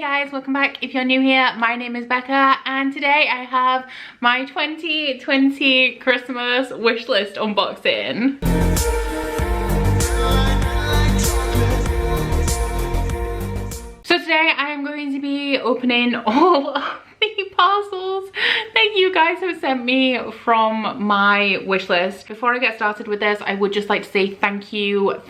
guys, welcome back. If you're new here, my name is Becca and today I have my 2020 Christmas wishlist unboxing. So today I am going to be opening all of the parcels that you guys have sent me from my wish list. Before I get started with this, I would just like to say thank you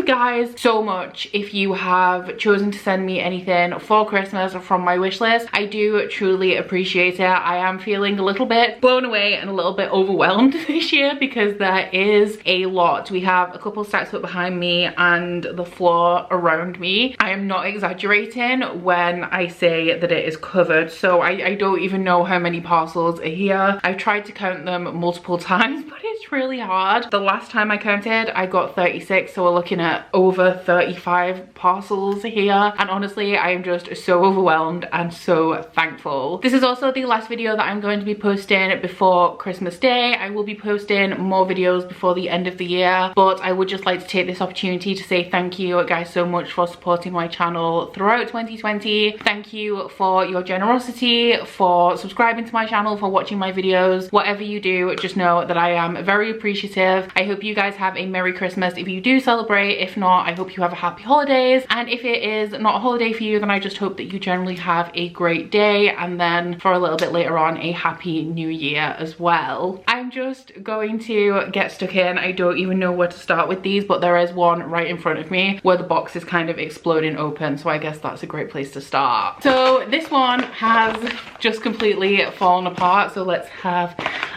guys so much if you have chosen to send me anything for Christmas from my wish list. I do truly appreciate it. I am feeling a little bit blown away and a little bit overwhelmed this year because there is a lot. We have a couple stacks up behind me and the floor around me. I am not exaggerating when I say that it is covered, so I don't even know how many parcels are here. I've tried to count them multiple times, but it's really hard. The last time I counted, I got 36, so we're looking at over 35 parcels here. And honestly, I am just so overwhelmed and so thankful. This is also the last video that I'm going to be posting before Christmas Day. I will be posting more videos before the end of the year, but I would just like to take this opportunity to say thank you guys so much for supporting my channel throughout 2020. Thank you for your generosity, for subscribing to my channel, for watching my videos. Whatever you do, just know that I am very appreciative. I hope you guys have a Merry Christmas if you do celebrate. If not, I hope you have a happy holidays. And if it is not a holiday for you, then I just hope that you generally have a great day, and then for a little bit later on, a happy new year as well. I'm just going to get stuck in. I don't even know where to start with these, but there is one right in front of me where the box is kind of exploding open, so I guess that's a great place to start. So this one has just completely fallen apart, so let's have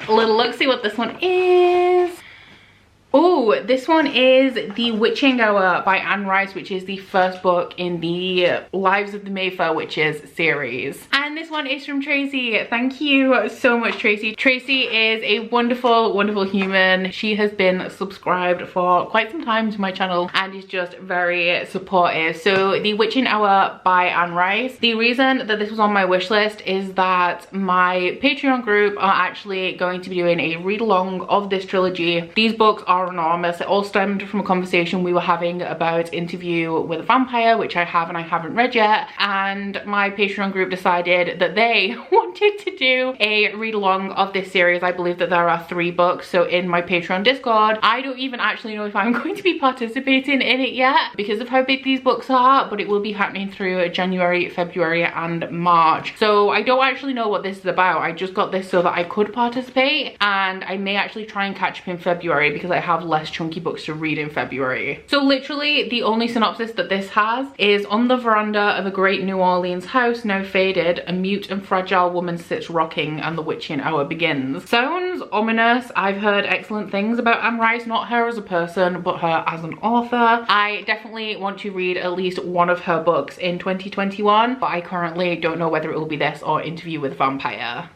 a little look, see what this one is. Oh, this one is The Witching Hour by Anne Rice, which is the first book in the Lives of the Mayfair Witches series. And this one is from Tracy. Thank you so much, Tracy. Tracy is a wonderful, wonderful human. She has been subscribed for quite some time to my channel and is just very supportive. So The Witching Hour by Anne Rice. The reason that this was on my wish list is that my Patreon group are actually going to be doing a read along of this trilogy. These books are enormous. It all stemmed from a conversation we were having about Interview with a Vampire, which I have and I haven't read yet, and my Patreon group decided that they wanted to do a read along of this series. I believe that there are 3 books, so in my Patreon Discord, I don't even actually know if I'm going to be participating in it yet because of how big these books are, but it will be happening through January, February and March. So I don't actually know what this is about. I just got this so that I could participate, and I may actually try and catch up in February because I have less chunky books to read in February. So literally the only synopsis that this has is: on the veranda of a great New Orleans house, now faded, a mute and fragile woman sits rocking and the witching hour begins. Sounds ominous. I've heard excellent things about Anne Rice, not her as a person, but her as an author. I definitely want to read at least one of her books in 2021, but I currently don't know whether it will be this or Interview with a Vampire.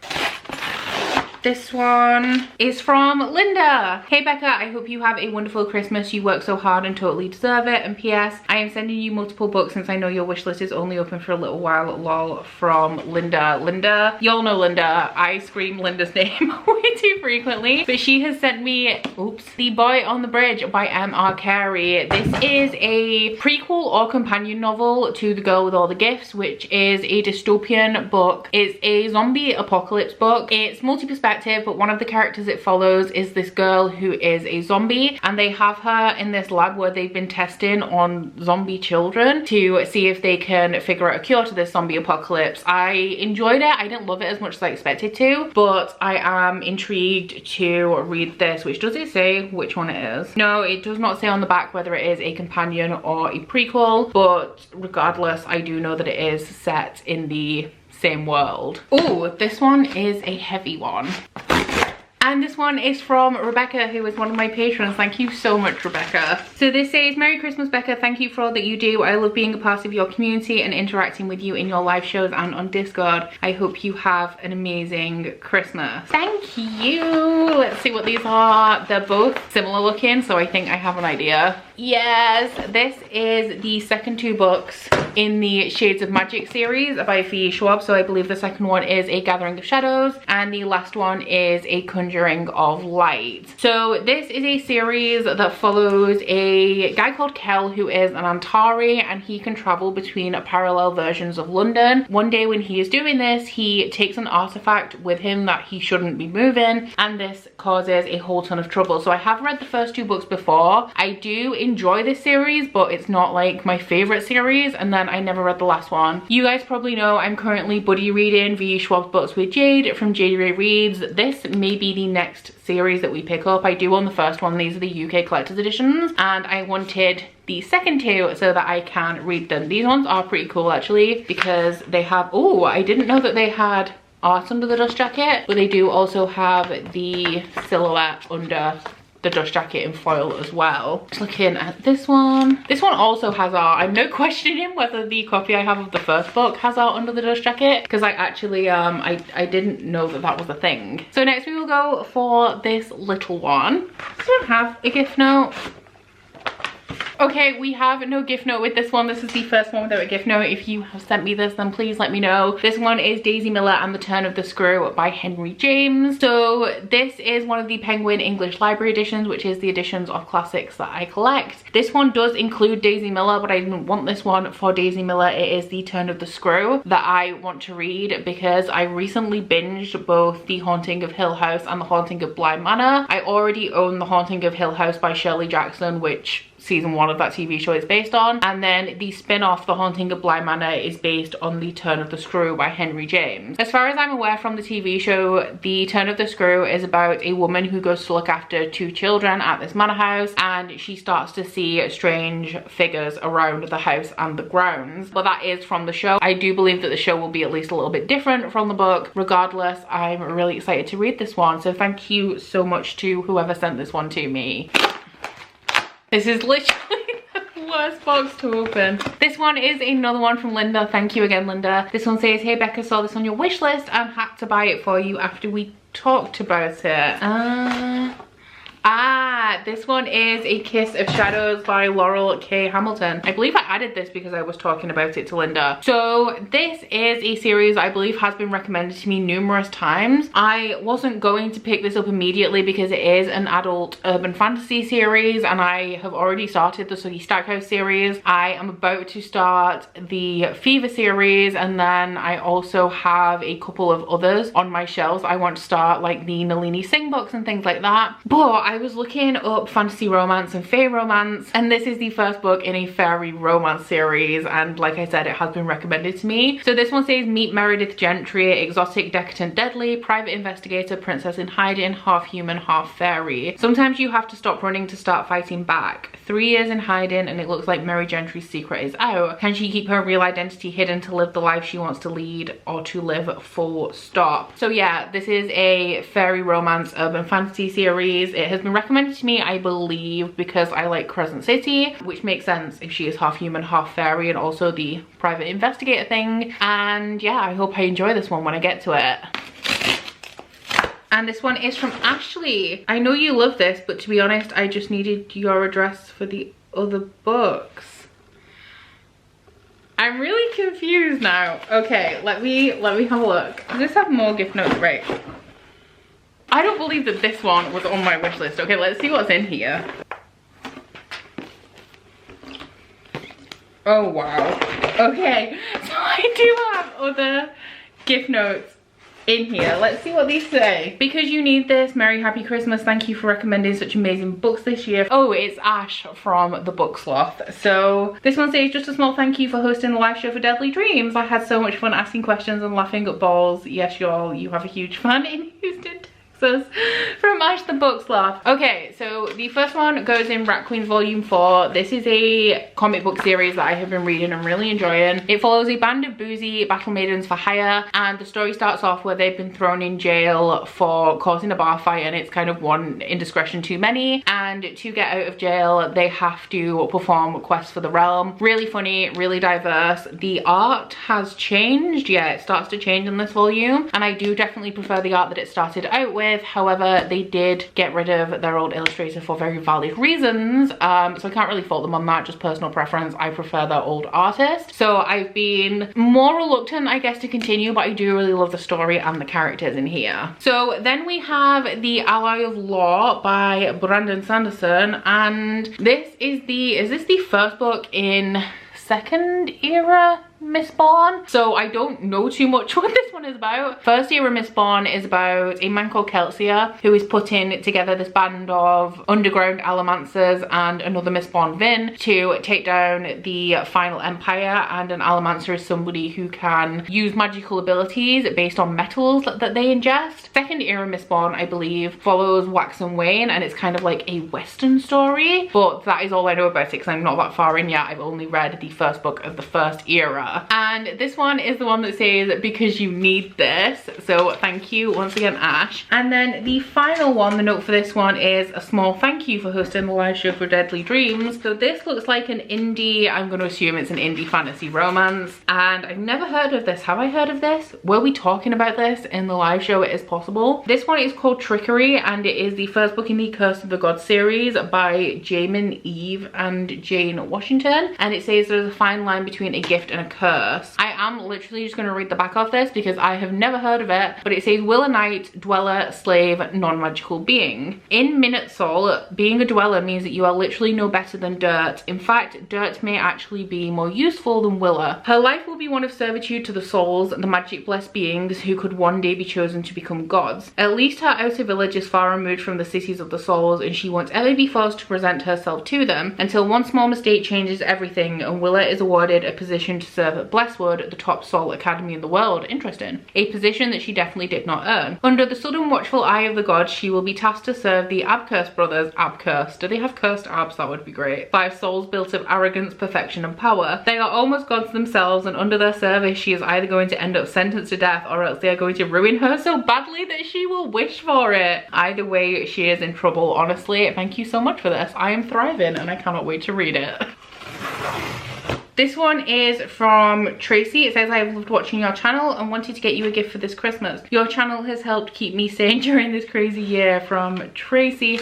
This one is from Linda. Hey Becca, I hope you have a wonderful Christmas. You work so hard and totally deserve it. And P.S. I am sending you multiple books since I know your wish list is only open for a little while. Lol, from Linda. Linda, y'all know Linda. I scream Linda's name way too frequently. But she has sent me, oops, The Boy on the Bridge by M.R. Carey. This is a prequel or companion novel to The Girl with All the Gifts, which is a dystopian book. It's a zombie apocalypse book. It's multi-perspective, but one of the characters it follows is this girl who is a zombie, and they have her in this lab where they've been testing on zombie children to see if they can figure out a cure to this zombie apocalypse. I enjoyed it. I didn't love it as much as I expected to, but I am intrigued to read this. Which, does it say which one it is? No, it does not say on the back whether it is a companion or a prequel, but regardless, I do know that it is set in the same world. Oh, this one is a heavy one. And this one is from Rebecca, who is one of my patrons. Thank you so much, Rebecca. So this says, Merry Christmas, Becca. Thank you for all that you do. I love being a part of your community and interacting with you in your live shows and on Discord. I hope you have an amazing Christmas. Thank you. Let's see what these are. They're both similar looking, so I think I have an idea. Yes, this is the second 2 books in the Shades of Magic series by Fee Schwab. So I believe the second one is A Gathering of Shadows and the last one is A Conjuring Conjuring of Light. So this is a series that follows a guy called Kel who is an Antari, and he can travel between parallel versions of London. One day when he is doing this, he takes an artifact with him that he shouldn't be moving, and this causes a whole ton of trouble. So I have read the first 2 books before. I do enjoy this series, but it's not like my favorite series, and then I never read the last one. You guys probably know I'm currently buddy reading V. Schwab's Books with Jade from Jade Ray Reads. This may be the next series that we pick up. I do own the first one. These are the UK collector's editions, and I wanted the second 2 so that I can read them. These ones are pretty cool actually, because they have, oh, I didn't know that they had art under the dust jacket, but they do also have the silhouette under the dust jacket in foil as well. Just looking at this one. This one also has art. I'm no questioning whether the copy I have of the first book has art under the dust jacket, because I actually I didn't know that that was a thing. So next we will go for this little one. Does this one have a gift note? Okay, we have no gift note with this one. This is the first one without a gift note. If you have sent me this, then please let me know. This one is Daisy Miller and the Turn of the Screw by Henry James. So this is one of the Penguin English Library editions, which is the editions of classics that I collect. This one does include Daisy Miller, but I didn't want this one for Daisy Miller. It is the Turn of the Screw that I want to read, because I recently binged both The Haunting of Hill House and The Haunting of Bly Manor. I already own The Haunting of Hill House by Shirley Jackson, which season 1 of that TV show is based on, and then the spin-off The Haunting of Bly Manor is based on The Turn of the Screw by Henry James. As far as I'm aware from the TV show, The Turn of the Screw is about a woman who goes to look after 2 children at this manor house, and she starts to see strange figures around the house and the grounds. But that is from the show. I do believe that the show will be at least a little bit different from the book. Regardless, I'm really excited to read this one, so thank you so much to whoever sent this one to me. This is literally the worst box to open. This one is another one from Linda. Thank you again, Linda. This one says, hey Becca, saw this on your wish list and had to buy it for you after we talked about it. This one is A Kiss of Shadows by Laurel K. Hamilton. I believe I added this because I was talking about it to Linda. So this is a series I believe has been recommended to me numerous times. I wasn't going to pick this up immediately because it is an adult urban fantasy series, and I have already started the Sookie Stackhouse series. I am about to start the Fever series, and then I also have a couple of others on my shelves. I want to start like the Nalini Singh books and things like that. But I was looking up fantasy romance and fae romance, and this is the first book in a fairy romance series, and like I said, it has been recommended to me. So this one says, meet Meredith Gentry, exotic, decadent, deadly, private investigator, princess in hiding, half human, half fairy. Sometimes you have to stop running to start fighting back. 3 years in hiding, and it looks like Mary Gentry's secret is out. Can she keep her real identity hidden to live the life she wants to lead, or to live full stop? So yeah, this is a fairy romance urban fantasy series. It has been recommended to me, I believe, because I like Crescent City, which makes sense if she is half human, half fairy, and also the private investigator thing. And yeah, I hope I enjoy this one when I get to it. And this one is from Ashley. I know you love this, but to be honest, I just needed your address for the other books. I'm really confused now. Okay, let me have a look. Does this have more gift notes? Right. I don't believe that this one was on my wish list. Okay, let's see what's in here. Oh wow. Okay, so I do have other gift notes in here. Let's see what these say. Because you need this, Merry Happy Christmas, thank you for recommending such amazing books this year. Oh, it's Ash from the Book Sloth. So this one says, just a small thank you for hosting the live show for Deadly Dreams. I had so much fun asking questions and laughing at balls. Yes, y'all, you have a huge fan in Houston, from Ash the Book Sloth. Okay, so the first one goes in Rat Queens Volume 4. This is a comic book series that I have been reading and really enjoying. It follows a band of boozy battle maidens for hire, and the story starts off where they've been thrown in jail for causing a bar fight, and it's kind of one indiscretion too many, and to get out of jail they have to perform quests for the realm. Really funny, really diverse. The art has changed. Yeah, it starts to change in this volume, and I do definitely prefer the art that it started out with. with. However, they did get rid of their old illustrator for very valid reasons, so I can't really fault them on that, just personal preference. I prefer their old artist, so I've been more reluctant, I guess, to continue, but I do really love the story and the characters in here. So then we have The Ally of Law by Brandon Sanderson, and this is this the first book in second era Mistborn? So I don't know too much what this one is about. First era Mistborn is about a man called Kelsier who is putting together this band of underground allomancers and another Mistborn Vin to take down the final empire. And an allomancer is somebody who can use magical abilities based on metals that they ingest. Second era Mistborn, I believe, follows Wax and Wayne, and it's kind of like a western story, but that is all I know about it because I'm not that far in yet. I've only read the first book of the first era. And this one is the one that says because you need this, so thank you once again, Ash. And then the final one, the note for this one is a small thank you for hosting the live show for Deadly Dreams. So this looks like an indie, I'm going to assume it's an indie fantasy romance, and I've never heard of this. Have I heard of this? Were we talking about this in the live show? It is possible. This one is called Trickery, and it is the first book in the Curse of the Gods series by Jamin Eve and Jane Washington, and it says there's a fine line between a gift and a curse. I am literally just going to read the back of this because I have never heard of it, but it says will a knight, dweller, slave, non-magical being. In Minute Soul, being a dweller means that you are literally no better than dirt. In fact, dirt may actually be more useful than Willa. Her life will be one of servitude to the souls, the magic blessed beings who could one day be chosen to become gods. At least her outer village is far removed from the cities of the souls, and she won't ever be forced to present herself to them until one small mistake changes everything and Willa is awarded a position to serve at Blesswood, the top soul academy in the world. Interesting. A position that she definitely did not earn. Under the sudden watchful eye of the gods, she will be tasked to serve the Abcurse brothers. Abcurse. Do they have cursed abs? That would be great. 5 souls built of arrogance, perfection, and power. They are almost gods themselves, and under their service, she is either going to end up sentenced to death or else they are going to ruin her so badly that she will wish for it. Either way, she is in trouble. Honestly, thank you so much for this. I am thriving and I cannot wait to read it. This one is from Tracy. It says, I have loved watching your channel and wanted to get you a gift for this Christmas. Your channel has helped keep me sane during this crazy year. From Tracy.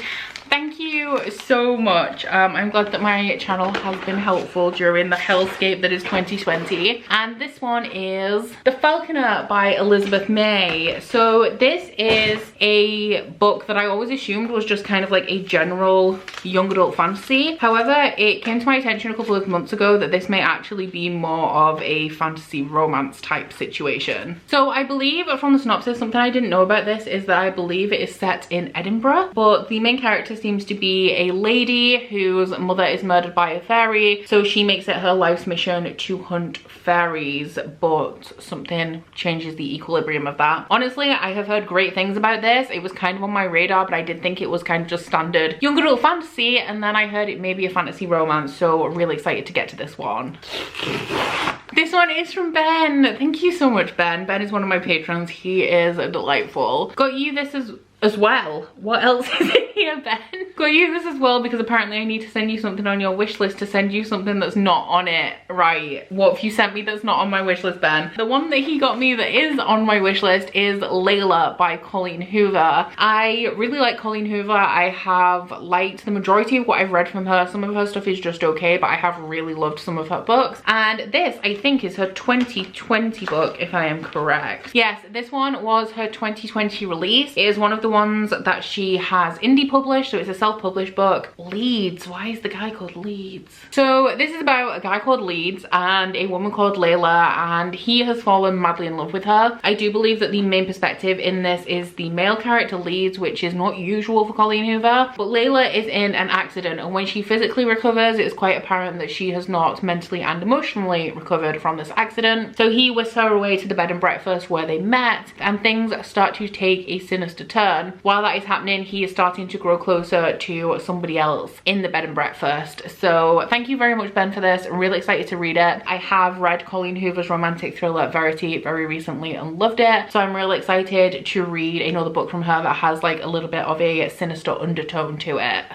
Thank you so much. I'm glad that my channel has been helpful during the hellscape that is 2020. And this one is The Falconer by Elizabeth May. So this is a book that I always assumed was just kind of like a general young adult fantasy. However, it came to my attention a couple of months ago that this may actually be more of a fantasy romance type situation. So I believe from the synopsis, something I didn't know about this is that I believe it is set in Edinburgh, but the main character seems to be a lady whose mother is murdered by a fairy, so she makes it her life's mission to hunt fairies, but something changes the equilibrium of that. Honestly, I have heard great things about this. It was kind of on my radar, but I did think it was kind of just standard young adult fantasy, and then I heard it may be a fantasy romance, so really excited to get to this one. This one is from Ben. Thank you so much, Ben. Ben is one of my patrons. He is delightful. Got you this as well. What else is in here, Ben? Got you this as well because apparently I need to send you something on your wish list to send you something that's not on it. Right, what have you sent me that's not on my wish list, Ben? The one that he got me that is on my wish list is Layla by Colleen Hoover. I really like Colleen Hoover. I have liked the majority of what I've read from her. Some of her stuff is just okay, but I have really loved some of her books. And this, I think, is her 2020 book, if I am correct. Yes, this one was her 2020 release. It is one of the ones that she has indie published, so it's a self-published book. Leeds. Why is the guy called Leeds? So this is about a guy called Leeds and a woman called Layla, and he has fallen madly in love with her. I do believe that the main perspective in this is the male character Leeds, which is not usual for Colleen Hoover, but Layla is in an accident, and when she physically recovers, it's quite apparent that she has not mentally and emotionally recovered from this accident. So he whisks her away to the bed and breakfast where they met, and things start to take a sinister turn. While that is happening, he is starting to grow closer to somebody else in the bed and breakfast. So thank you very much, Ben, for this. I'm really excited to read it. I have read Colleen Hoover's romantic thriller Verity very recently and loved it, so I'm really excited to read another book from her that has like a little bit of a sinister undertone to it.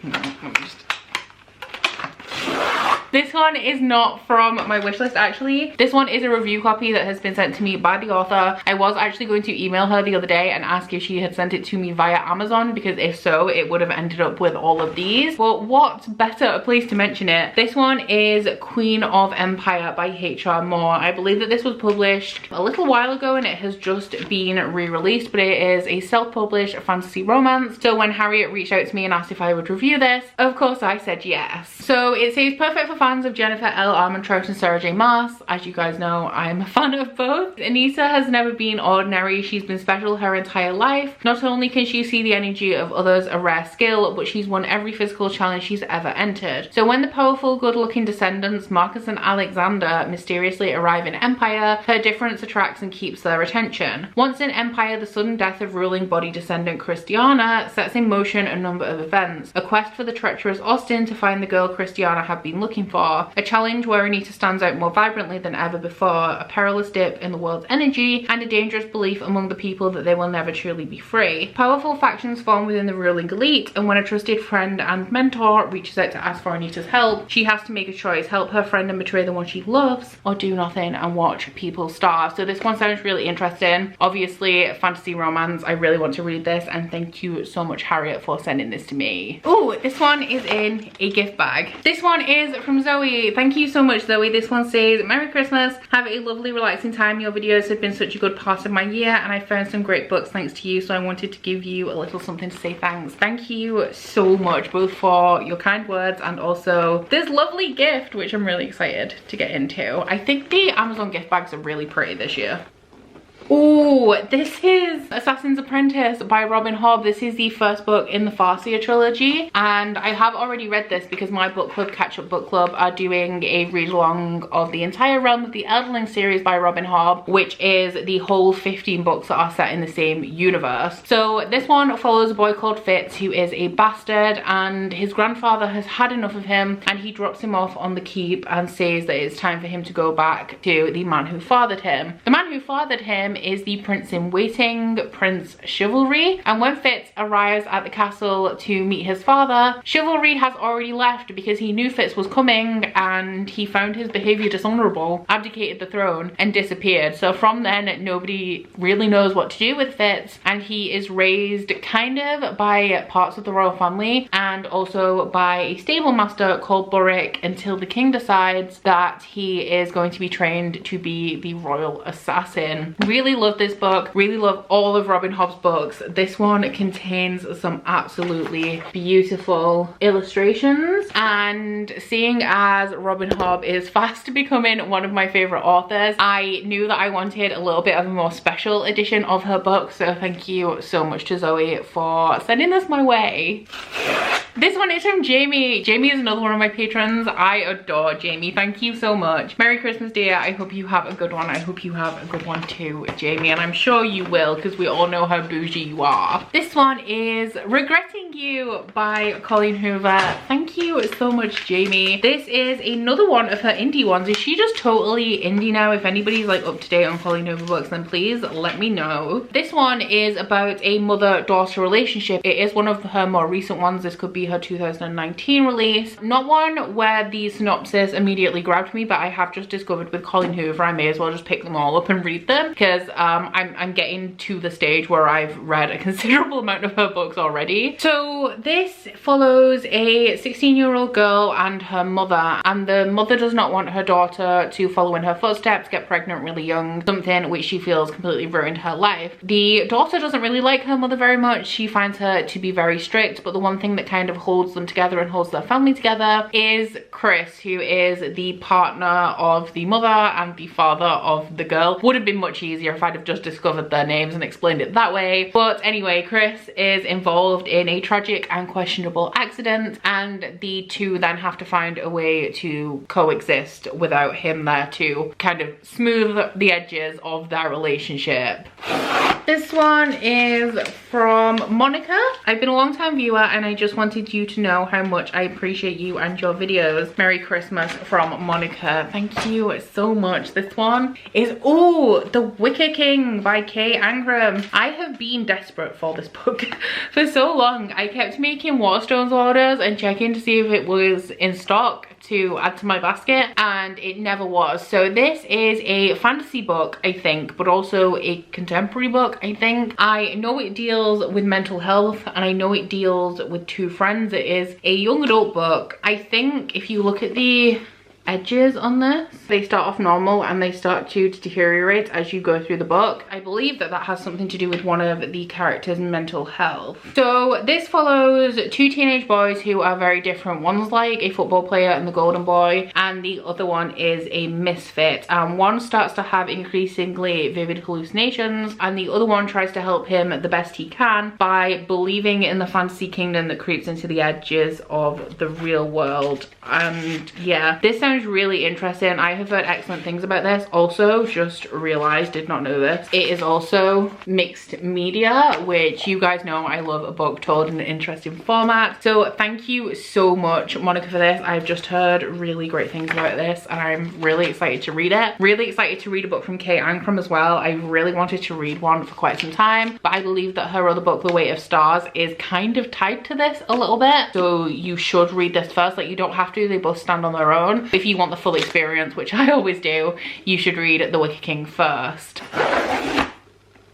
This one is not from my wish list actually. This one is a review copy that has been sent to me by the author. I was actually going to email her the other day and ask if she had sent it to me via Amazon, because if so, it would have ended up with all of these. But what better place to mention it? This one is Queen of Empire by H.R. Moore. I believe that this was published a little while ago and it has just been re-released, but it is a self-published fantasy romance. So when Harriet reached out to me and asked if I would review this, of course I said yes. So it says perfect for fans of Jennifer L. Armentrout and Sarah J. Maas. As you guys know, I'm a fan of both. Anissa has never been ordinary. She's been special her entire life. Not only can she see the energy of others, a rare skill, but she's won every physical challenge she's ever entered. So when the powerful, good-looking descendants Marcus and Alexander mysteriously arrive in Empire, her difference attracts and keeps their attention. Once in Empire, the sudden death of ruling body descendant Christiana sets in motion a number of events. A quest for the treacherous Austin to find the girl Christiana had been looking for. A challenge where Anita stands out more vibrantly than ever before. A perilous dip in the world's energy and a dangerous belief among the people that they will never truly be free. Powerful factions form within the ruling elite, and when a trusted friend and mentor reaches out to ask for Anita's help, she has to make a choice: help her friend and betray the one she loves, or do nothing and watch people starve. So this one sounds really interesting. Obviously fantasy romance. I really want to read this, and thank you so much Harriet for sending this to me. Oh, this one is in a gift bag. This one is from Zoe. Thank you so much, Zoe. This one says, Merry Christmas, have a lovely relaxing time. Your videos have been such a good part of my year and I found some great books thanks to you, so I wanted to give you a little something to say thanks. Thank you so much, both for your kind words and also this lovely gift, which I'm really excited to get into. I think the Amazon gift bags are really pretty this year. Oh, this is Assassin's Apprentice by Robin Hobb. This is the first book in the Farseer trilogy, and I have already read this because my book club, Catch Up Book Club, are doing a read along of the entire Realm of the Elderling series by Robin Hobb, which is the whole 15 books that are set in the same universe. So this one follows a boy called Fitz, who is a bastard, and his grandfather has had enough of him and he drops him off on the keep and says that it's time for him to go back to the man who fathered him. The man who fathered him is the prince in waiting, Prince Chivalry, and when Fitz arrives at the castle to meet his father, Chivalry has already left because he knew Fitz was coming and he found his behavior dishonorable, abdicated the throne and disappeared. So from then nobody really knows what to do with Fitz, and he is raised kind of by parts of the royal family and also by a stable master called Burrick until the king decides that he is going to be trained to be the royal assassin. Really love this book, really love all of Robin Hobb's books. This one contains some absolutely beautiful illustrations, and seeing as Robin Hobb is fast becoming one of my favorite authors, I knew that I wanted a little bit of a more special edition of her book, so thank you so much to Zoe for sending this my way. This one is from Jamie. Jamie is another one of my patrons. I adore Jamie. Thank you so much. Merry Christmas, dear. I hope you have a good one. I hope you have a good one too, Jamie, and I'm sure you will because we all know how bougie you are. This one is Regretting You by Colleen Hoover. Thank you so much, Jamie. This is another one of her indie ones. Is she just totally indie now? If anybody's like up to date on Colleen Hoover books, then please let me know. This one is about a mother-daughter relationship. It is one of her more recent ones. This could be her 2019 release. Not one where the synopsis immediately grabbed me, but I have just discovered with Colleen Hoover I may as well just pick them all up and read them because I'm getting to the stage where I've read a considerable amount of her books already. So this follows a 16-year-old girl and her mother, and the mother does not want her daughter to follow in her footsteps, get pregnant really young, something which she feels completely ruined her life. The daughter doesn't really like her mother very much. She finds her to be very strict, but the one thing that kind of holds them together and holds their family together is Chris, who is the partner of the mother and the father of the girl. Would have been much easier if I'd have just discovered their names and explained it that way. But anyway, Chris is involved in a tragic and questionable accident, and the two then have to find a way to coexist without him there to kind of smooth the edges of their relationship. This one is from Monica. I've been a long time viewer and I just wanted wanted you to know how much I appreciate you and your videos. Merry Christmas from Monica. Thank you so much. This one is, oh, The Wicker King by Kay Angram. I have been desperate for this book for so long. I kept making Waterstones orders and checking to see if it was in stock to add to my basket, and it never was. So this is a fantasy book, I think, but also a contemporary book, I think. I know it deals with mental health, and I know it deals with two friends. It is a young adult book. I think if you look at the edges on this, they start off normal and they start to deteriorate as you go through the book. I believe that that has something to do with one of the characters' mental health. So this follows two teenage boys who are very different. One's like a football player and the golden boy, and the other one is a misfit. And one starts to have increasingly vivid hallucinations, and the other one tries to help him the best he can by believing in the fantasy kingdom that creeps into the edges of the real world. And yeah, this sounds really interesting. I have heard excellent things about this. Also, just realized, did not know this, it is also mixed media, which you guys know I love a book told in an interesting format. So thank you so much, Monica, for this. I've just heard really great things about this and I'm really excited to read it. Really excited to read a book from Kay Ancrum as well. I really wanted to read one for quite some time, but I believe that her other book, The Weight of Stars, is kind of tied to this a little bit. So you should read this first. Like, you don't have to, they both stand on their own. If you want the full experience, which I always do, you should read The Wicker King first.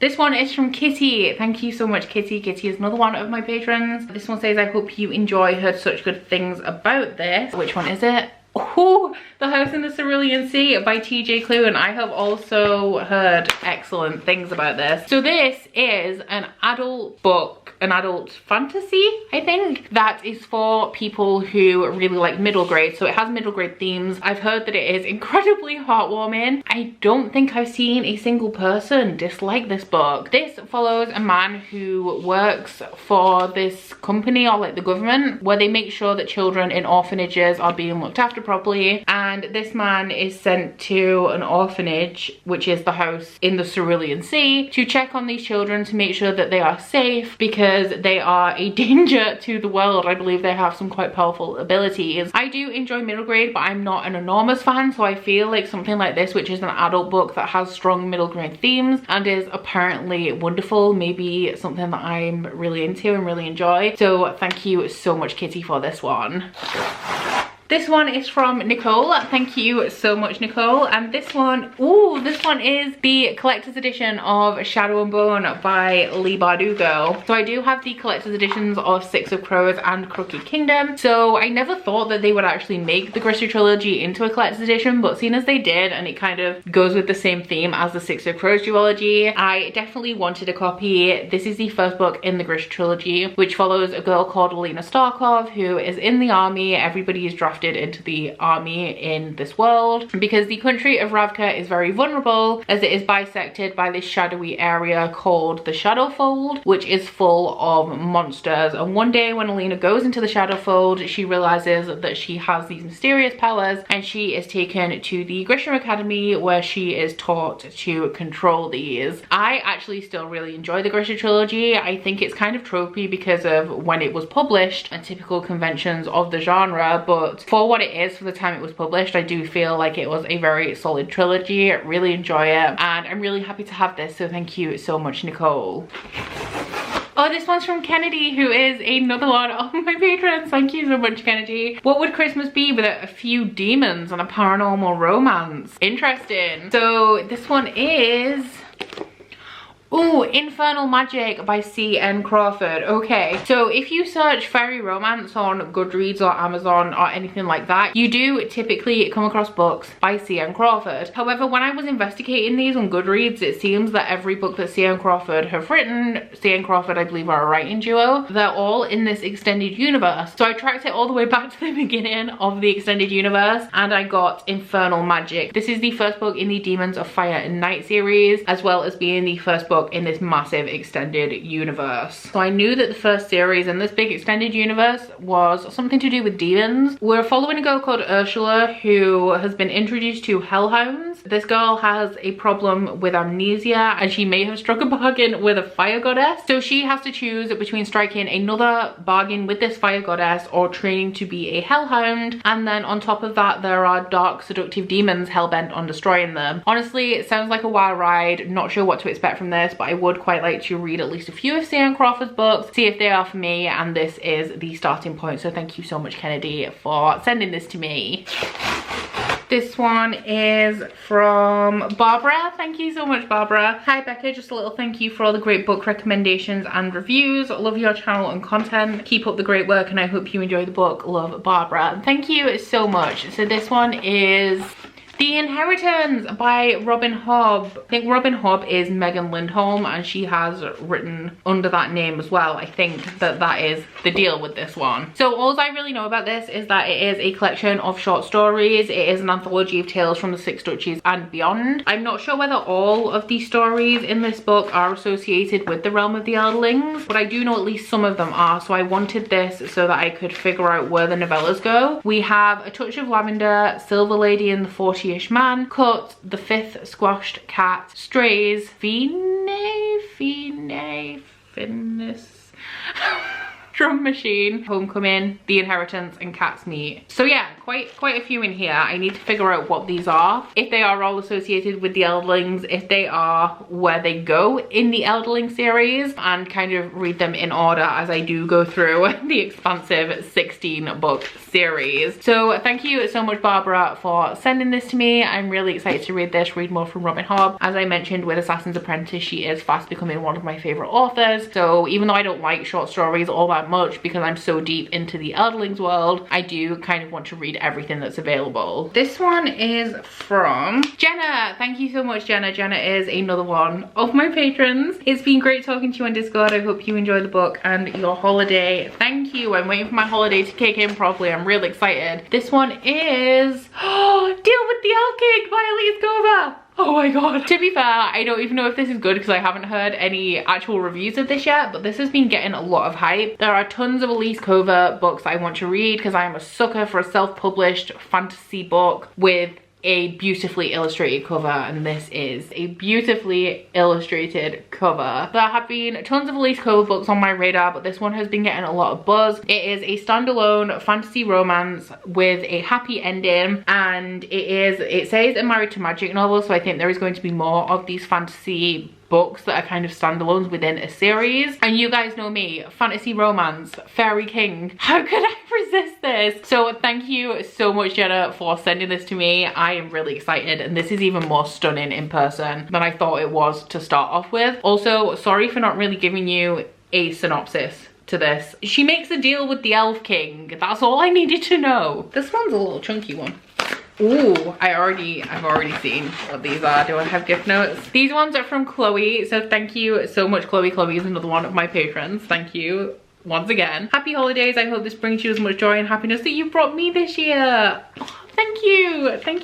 This one is from Kitty. Thank you so much, Kitty. Kitty is another one of my patrons. This one says, I hope you enjoy, heard such good things about this. Which one is it? Oh, The House in the Cerulean Sea by TJ Klune, and I have also heard excellent things about this. So this is an adult book, an adult fantasy, I think, that is for people who really like middle grade. So it has middle grade themes. I've heard that it is incredibly heartwarming. I don't think I've seen a single person dislike this book. This follows a man who works for this company, or like the government, where they make sure that children in orphanages are being looked after properly, and this man is sent to an orphanage, which is the house in the Cerulean Sea, to check on these children to make sure that they are safe, because they are a danger to the world. I believe they have some quite powerful abilities. I do enjoy middle grade, but I'm not an enormous fan, so I feel like something like this, which is an adult book that has strong middle grade themes and is apparently wonderful, maybe something that I'm really into and really enjoy. So thank you so much, Kitty, for this one. This one is from Nicole. Thank you so much, Nicole. And this one, ooh, this one is the collector's edition of Shadow and Bone by Leigh Bardugo. So I do have the collector's editions of Six of Crows and Crooked Kingdom. So I never thought that they would actually make the Grisha trilogy into a collector's edition, but seeing as they did, and it kind of goes with the same theme as the Six of Crows duology, I definitely wanted a copy. This is the first book in the Grisha trilogy, which follows a girl called Alina Starkov, who is in the army. Everybody is drafted into the army in this world because the country of Ravka is very vulnerable, as it is bisected by this shadowy area called the Shadowfold, which is full of monsters. And one day when Alina goes into the Shadowfold, she realizes that she has these mysterious powers, and she is taken to the Grisham Academy, where she is taught to control these. I actually still really enjoy the Grisha trilogy. I think it's kind of tropey because of when it was published and typical conventions of the genre, but for what it is, for the time it was published, I do feel like it was a very solid trilogy. I really enjoy it, and I'm really happy to have this, so thank you so much, Nicole. Oh, this one's from Kennedy, who is another one of my patrons. Thank you so much, Kennedy. What would Christmas be without a few demons and a paranormal romance? Interesting. So this one is... ooh, Infernal Magic by C.N. Crawford. Okay, so if you search fairy romance on Goodreads or Amazon or anything like that, you do typically come across books by C.N. Crawford. However, when I was investigating these on Goodreads, it seems that every book that C.N. Crawford have written, C.N. Crawford, I believe, are a writing duo, they're all in this extended universe. So I tracked it all the way back to the beginning of the extended universe, and I got Infernal Magic. This is the first book in the Demons of Fire and Night series, as well as being the first book book in this massive extended universe. So I knew that the first series in this big extended universe was something to do with demons. We're following a girl called Ursula who has been introduced to hellhounds. This girl has a problem with amnesia and she may have struck a bargain with a fire goddess. So she has to choose between striking another bargain with this fire goddess or training to be a hellhound. And then on top of that, there are dark seductive demons hell-bent on destroying them. Honestly, it sounds like a wild ride. Not sure what to expect from this, but I would quite like to read at least a few of C.N. Crawford's books, see if they are for me, and this is the starting point. So thank you so much, Kennedy, for sending this to me. This one is from Barbara. Thank you so much, Barbara. Hi, Becca. Just a little thank you for all the great book recommendations and reviews. Love your channel and content. Keep up the great work and I hope you enjoy the book. Love, Barbara. Thank you so much. So this one is The Inheritance by Robin Hobb. I think Robin Hobb is Megan Lindholm and she has written under that name as well. I think that is the deal with this one. So all I really know about this is that it is a collection of short stories. It is an anthology of tales from the Six Duchies and beyond. I'm not sure whether all of these stories in this book are associated with the realm of the Elderlings, but I do know at least some of them are. So I wanted this so that I could figure out where the novellas go. We have A Touch of Lavender, Silver Lady and the 40 Man, Cut, The Fifth Squashed Cat, Strays, Finis, Drum Machine, Homecoming, The Inheritance and Cat's Meat. So yeah, quite a few in here. I need to figure out what these are, if they are all associated with the Elderlings, if they are, where they go in the Elderling series, and kind of read them in order as I do go through the expansive 16 book series. So thank you so much, Barbara, for sending this to me. I'm really excited to read this, read more from Robin Hobb. As I mentioned with Assassin's Apprentice, she is fast becoming one of my favorite authors. So even though I don't like short stories all that much because I'm so deep into the Elderlings world, I do kind of want to read everything that's available. This one is from Jenna. Thank you so much, Jenna. Jenna is another one of my patrons. It's been great talking to you on Discord. I hope you enjoy the book and your holiday. Thank you. I'm waiting for my holiday to kick in properly. I'm really excited. This one is Deal with the Elf King by Elise Gova. Oh my god. To be fair, I don't even know if this is good because I haven't heard any actual reviews of this yet, but this has been getting a lot of hype. There are tons of Elise Gova books I want to read because I'm a sucker for a self-published fantasy book with a beautifully illustrated cover, and this is a beautifully illustrated cover. There have been tons of Elise Gova books on my radar, but this one has been getting a lot of buzz. It is a standalone fantasy romance with a happy ending, and it says a married to magic novel, so I think there is going to be more of these fantasy books that are kind of standalones within a series. And you guys know me, fantasy romance, fairy king, how could I resist this? So thank you so much, Jenna, for sending this to me. I am really excited, and this is even more stunning in person than I thought it was to start off with. Also, sorry for not really giving you a synopsis to this. She makes a deal with the Elf King. That's all I needed to know. This one's a little chunky one. Ooh, I've already seen what these are. Do I have gift notes? These ones are from Chloe, so thank you so much, Chloe. Chloe is another one of my patrons. Thank you once again. Happy holidays. I hope this brings you as much joy and happiness that you brought me this year. Oh, thank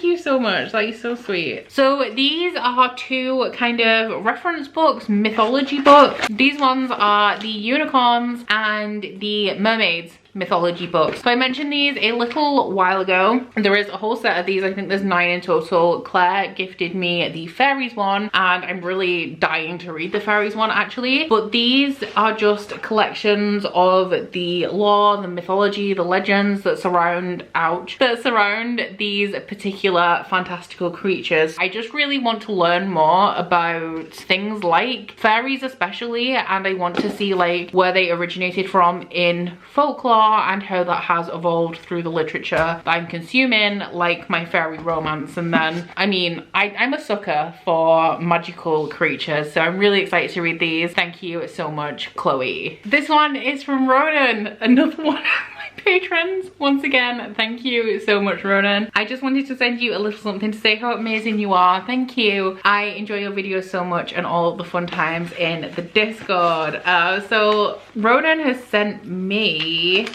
you so much. That is so sweet. So these are two kind of reference books, mythology books. These ones are the unicorns and the mermaids mythology books. So I mentioned these a little while ago. There is a whole set of these. I think there's 9 in total. Claire gifted me the fairies one, and I'm really dying to read the fairies one actually. But these are just collections of the lore, the mythology, the legends that surround these particular fantastical creatures. I just really want to learn more about things like fairies especially, and I want to see like where they originated from in folklore and how that has evolved through the literature that I'm consuming, like my fairy romance. And then, I mean, I'm a sucker for magical creatures, so I'm really excited to read these. Thank you so much, Chloe. This one is from Ronan, another one of my patrons. Once again, thank you so much, Ronan. I just wanted to send you a little something to say how amazing you are. Thank you. I enjoy your videos so much and all the fun times in the Discord. So Ronan has sent me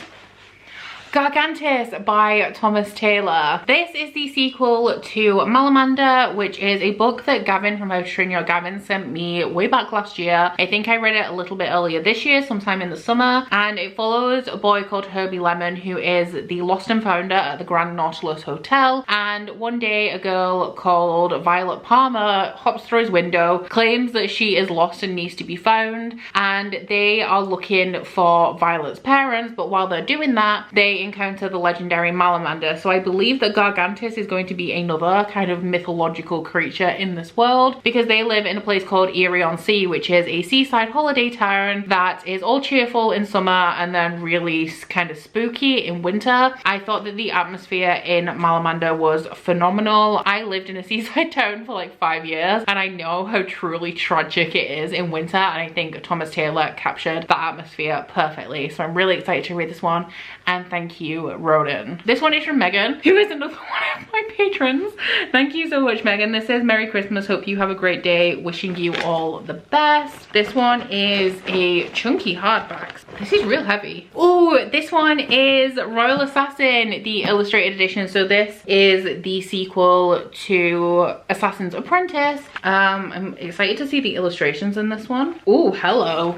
Gargantis by Thomas Taylor. This is the sequel to Malamander, which is a book that Gavin from How to Train Your Gavin sent me way back last year. I think I read it a little bit earlier this year, sometime in the summer, and it follows a boy called Herbie Lemon who is the lost and founder at the Grand Nautilus Hotel, and one day a girl called Violet Palmer hops through his window, claims that she is lost and needs to be found, and they are looking for Violet's parents, but while they're doing that they encounter the legendary Malamander. So I believe that Gargantis is going to be another kind of mythological creature in this world, because they live in a place called Erie-on-Sea, which is a seaside holiday town that is all cheerful in summer and then really kind of spooky in winter. I thought that the atmosphere in Malamander was phenomenal. I lived in a seaside town for like 5 years and I know how truly tragic it is in winter, and I think Thomas Taylor captured that atmosphere perfectly. So I'm really excited to read this one, and thank you, Roden. This one is from Megan, who is another one of my patrons. Thank you so much, Megan. This says, Merry Christmas, hope you have a great day, wishing you all the best. This one is a chunky hardback. This is real heavy. Oh, this one is Royal Assassin, the illustrated edition. So this is the sequel to Assassin's Apprentice. I'm excited to see the illustrations in this one. Oh, hello.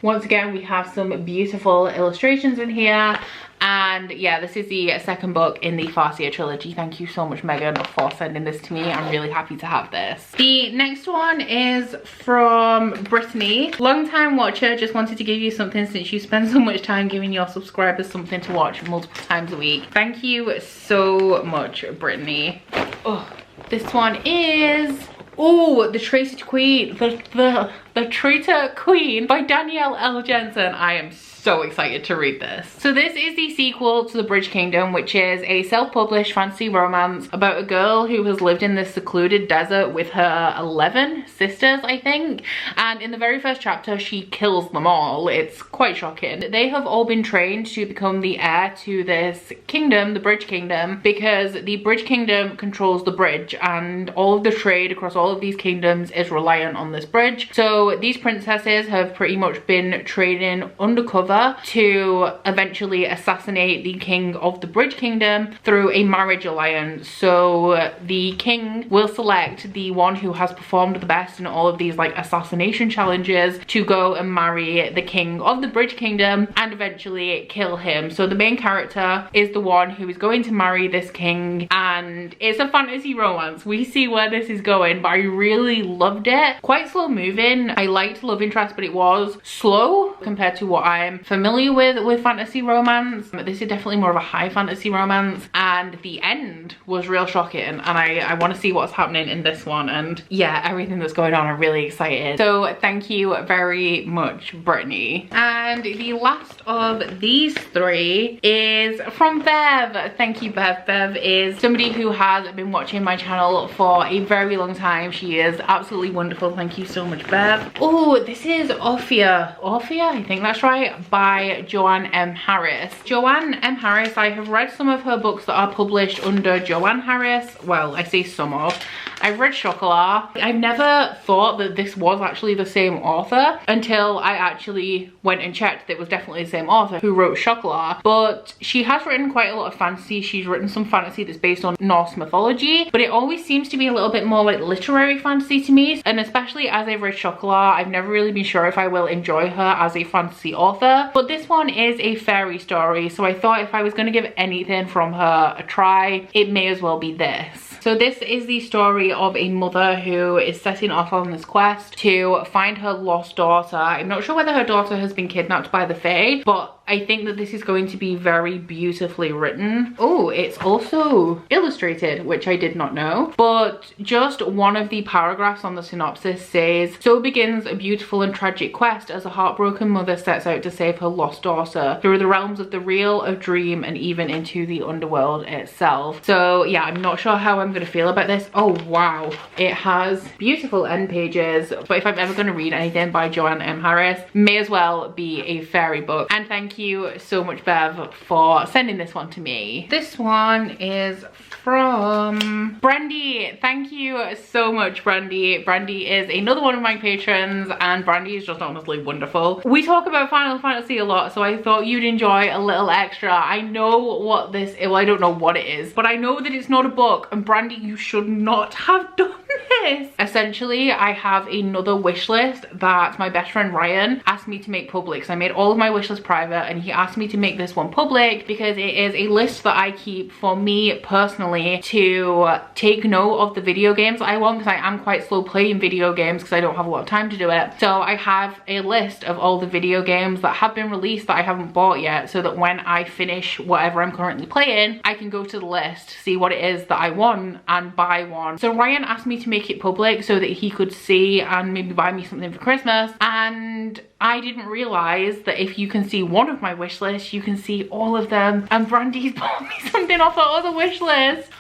Once again, we have some beautiful illustrations in here. And yeah, this is the second book in the Farseer trilogy. Thank you so much, Megan, for sending this to me. I'm really happy to have this. The next one is from Brittany. Long-time watcher, just wanted to give you something since you spend so much time giving your subscribers something to watch multiple times a week. Thank you so much, Brittany. Oh, this one is... oh, The Traitor Queen. The Traitor Queen by Danielle L. Jensen. I am so excited to read this. So this is the sequel to The Bridge Kingdom, which is a self-published fantasy romance about a girl who has lived in this secluded desert with her 11 sisters, I think. And in the very first chapter, she kills them all. It's quite shocking. They have all been trained to become the heir to this kingdom, the Bridge Kingdom, because the Bridge Kingdom controls the bridge, and all of the trade across all of these kingdoms is reliant on this bridge. So these princesses have pretty much been trading undercover to eventually assassinate the king of the Bridge Kingdom through a marriage alliance. So the king will select the one who has performed the best in all of these like assassination challenges to go and marry the king of the Bridge Kingdom and eventually kill him. So the main character is the one who is going to marry this king, and it's a fantasy romance. We see where this is going, but I really loved it. Quite slow moving. I liked love interest, but it was slow compared to what I'm familiar with fantasy romance. This is definitely more of a high fantasy romance, and the end was real shocking, and I want to see what's happening in this one. And yeah, everything that's going on, I'm really excited. So thank you very much, Brittany. And the last of these three is from Bev. Thank you, Bev. Bev is somebody who has been watching my channel for a very long time. She is absolutely wonderful. Thank you so much, Bev. Oh, this is Orphea, I think that's right, by Joanne M. Harris. Joanne M. Harris, I have read some of her books that are published under Joanne Harris. Well, I say some of. I've read Chocolat. I've never thought that this was actually the same author until I actually went and checked that it was definitely the same author who wrote Chocolat. But she has written quite a lot of fantasy. She's written some fantasy that's based on Norse mythology, but it always seems to be a little bit more like literary fantasy to me. And especially as I've read Chocolat, I've never really been sure if I will enjoy her as a fantasy author. But this one is a fairy story, so I thought if I was going to give anything from her a try, it may as well be this. So this is the story of a mother who is setting off on this quest to find her lost daughter. I'm not sure whether her daughter has been kidnapped by the Fae, but I think that this is going to be very beautifully written. Oh, it's also illustrated, which I did not know. But just one of the paragraphs on the synopsis says, "So begins a beautiful and tragic quest as a heartbroken mother sets out to save her lost daughter through the realms of the real, of dream, and even into the underworld itself." So yeah, I'm not sure how I'm gonna feel about this. Oh wow, it has beautiful end pages. But if I'm ever gonna read anything by Joanne M. Harris, may as well be a fairy book. And thank you so much, Bev, for sending this one to me. This one is from Brandy. Thank you so much, Brandy. Brandy is another one of my patrons, and Brandy is just honestly wonderful. We talk about Final Fantasy a lot, so I thought you'd enjoy a little extra. I know what this is. Well, I don't know what it is, but I know that it's not a book, and Brandy, you should not have done this. Essentially, I have another wish list that my best friend Ryan asked me to make public. So I made all of my wish lists private, and he asked me to make this one public because it is a list that I keep for me personally to take note of the video games I want, because I am quite slow playing video games because I don't have a lot of time to do it. So I have a list of all the video games that have been released that I haven't bought yet, so that when I finish whatever I'm currently playing, I can go to the list, see what it is that I want, and buy one. So Ryan asked me to make it public so that he could see and maybe buy me something for Christmas, and I didn't realize that if you can see one of my wish lists, you can see all of them. And Brandy's bought me something off that other wish list,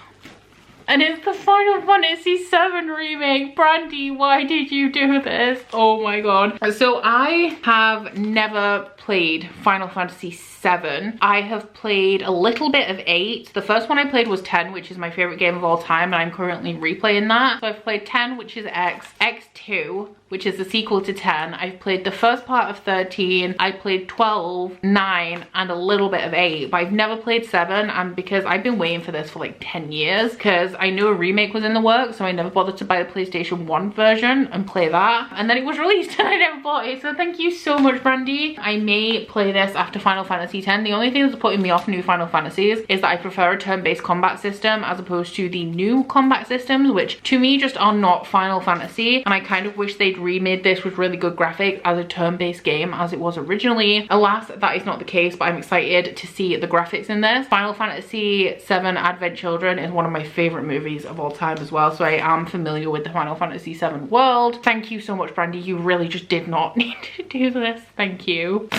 and it's the Final Fantasy VII remake. Brandy, why did you do this? Oh my god. So I have never played Final Fantasy VII. I have played a little bit of 8. The first one I played was 10, which is my favorite game of all time, and I'm currently replaying that. So I've played 10, which is X2, which is the sequel to 10. I've played the first part of 13. I played 12, 9, and a little bit of 8, but I've never played 7, and because I've been waiting for this for like 10 years, because I knew a remake was in the works, so I never bothered to buy the PlayStation 1 version and play that. And then it was released and I never bought it, so thank you so much, Brandy. I may play this after Final Fantasy X. The only thing that's putting me off new Final Fantasies is that I prefer a turn-based combat system as opposed to the new combat systems, which to me just are not Final Fantasy, and I kind of wish they'd remade this with really good graphics as a turn-based game as it was originally. Alas, that is not the case, but I'm excited to see the graphics in this. Final Fantasy VII Advent Children is one of my favorite movies of all time as well, so I am familiar with the Final Fantasy VII world. Thank you so much, Brandy. You really just did not need to do this. Thank you.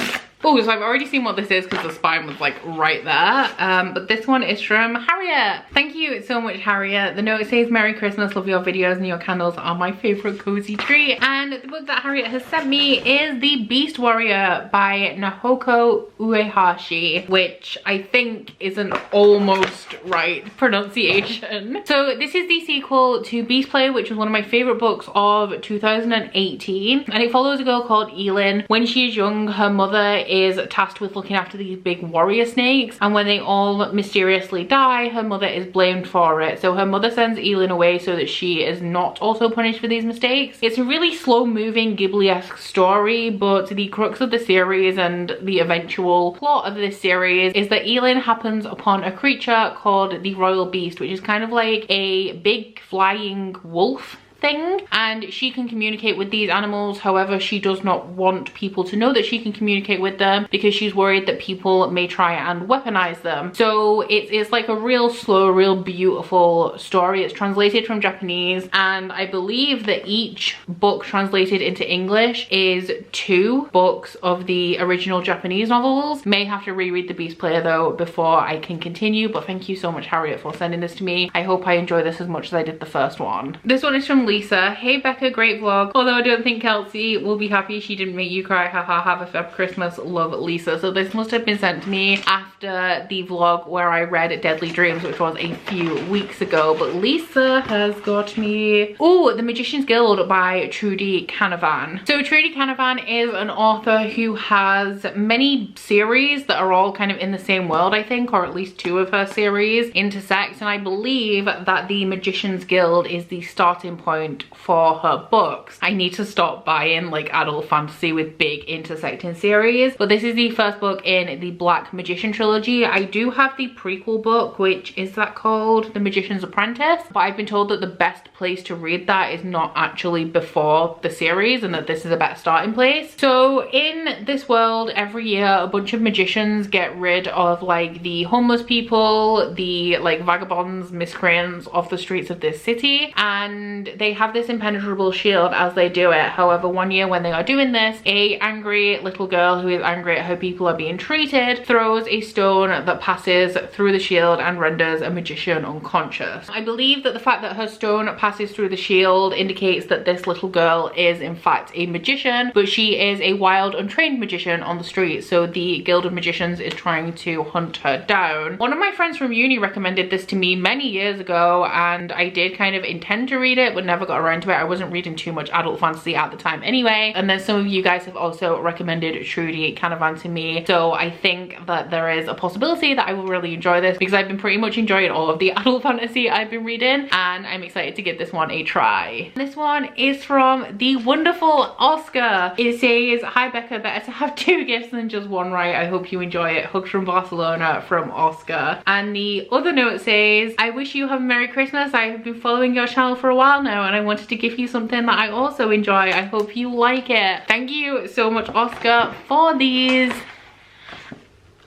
Oh, so I've already seen what this is because the spine was like right there. But this one is from Harriet. Thank you so much, Harriet. The note says, Merry Christmas, love your videos and your candles are my favorite cozy treat. And the book that Harriet has sent me is The Beast Warrior by Nahoko Uehashi, which I think is an almost right pronunciation. So this is the sequel to Beast Play, which was one of my favorite books of 2018. And it follows a girl called Elin. When she is young, her mother is tasked with looking after these big warrior snakes, and when they all mysteriously die, her mother is blamed for it. So her mother sends Elin away so that she is not also punished for these mistakes. It's a really slow-moving Ghibli-esque story, but the crux of the series and the eventual plot of this series is that Elin happens upon a creature called the Royal Beast, which is kind of like a big flying wolf thing, and she can communicate with these animals. However, she does not want people to know that she can communicate with them because she's worried that people may try and weaponize them. So it's like a real slow, real beautiful story. It's translated from Japanese, and I believe that each book translated into English is 2 books of the original Japanese novels. May have to reread The Beast Player though before I can continue, but thank you so much, Harriet, for sending this to me. I hope I enjoy this as much as I did the first one. This one is from Lisa. Hey Becca, great vlog. Although I don't think Kelsey will be happy she didn't make you cry. Haha, have a fab Christmas. Love, Lisa. So this must have been sent to me after the vlog where I read Deadly Dreams, which was a few weeks ago. But Lisa has got me, oh, The Magician's Guild by Trudy Canavan. So Trudy Canavan is an author who has many series that are all kind of in the same world, I think, or at least 2 of her series intersect, and I believe that The Magician's Guild is the starting point for her books. I need to stop buying like adult fantasy with big intersecting series, but this is the first book in the Black Magician trilogy. I do have the prequel book, which is that called The Magician's Apprentice, but I've been told that the best place to read that is not actually before the series, and that this is a better starting place. So in this world, every year a bunch of magicians get rid of like the homeless people, the like vagabonds, miscreants off the streets of this city, and they they have this impenetrable shield as they do it. However, one year when they are doing this, a angry little girl who is angry at how people are being treated throws a stone that passes through the shield and renders a magician unconscious. I believe that the fact that her stone passes through the shield indicates that this little girl is in fact a magician, but she is a wild, untrained magician on the street, so the Guild of Magicians is trying to hunt her down. One of my friends from uni recommended this to me many years ago, and I did kind of intend to read it but never got around to it. I wasn't reading too much adult fantasy at the time anyway, and then some of you guys have also recommended Trudy Canavan to me, so I think that there is a possibility that I will really enjoy this because I've been pretty much enjoying all of the adult fantasy I've been reading, and I'm excited to give this one a try. This one is from the wonderful Oscar. It says, "Hi Becca, better to have 2 gifts than just one, right? I hope you enjoy it. Hugs from Barcelona," from Oscar. And the other note says, "I wish you have a Merry Christmas. I have been following your channel for a while now and I wanted to give you something that I also enjoy. I hope you like it." Thank you so much, Oscar, for these.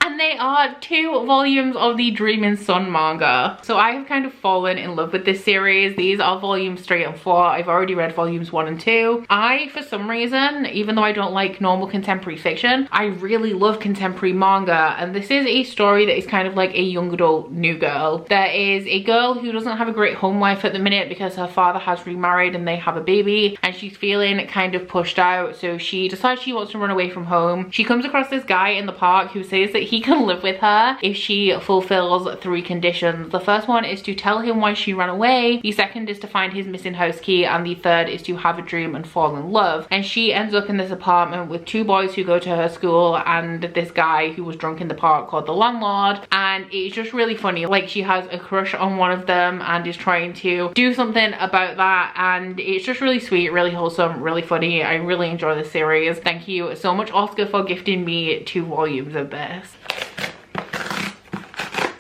And they are 2 volumes of the Dreaming Sun manga. So I have kind of fallen in love with this series. These are volumes 3 and 4. I've already read volumes 1 and 2. I, for some reason, even though I don't like normal contemporary fiction, I really love contemporary manga. And this is a story that is kind of like a young adult new girl. There is a girl who doesn't have a great home life at the minute because her father has remarried and they have a baby. And she's feeling kind of pushed out. So she decides she wants to run away from home. She comes across this guy in the park who says that he can live with her if she fulfills 3 conditions. The first one is to tell him why she ran away, the second is to find his missing house key, and the third is to have a dream and fall in love. And she ends up in this apartment with 2 boys who go to her school and this guy who was drunk in the park called the landlord, and it's just really funny. Like, she has a crush on one of them and is trying to do something about that, and it's just really sweet, really wholesome, really funny. I really enjoy this series. Thank you so much, Oscar, for gifting me 2 volumes of this.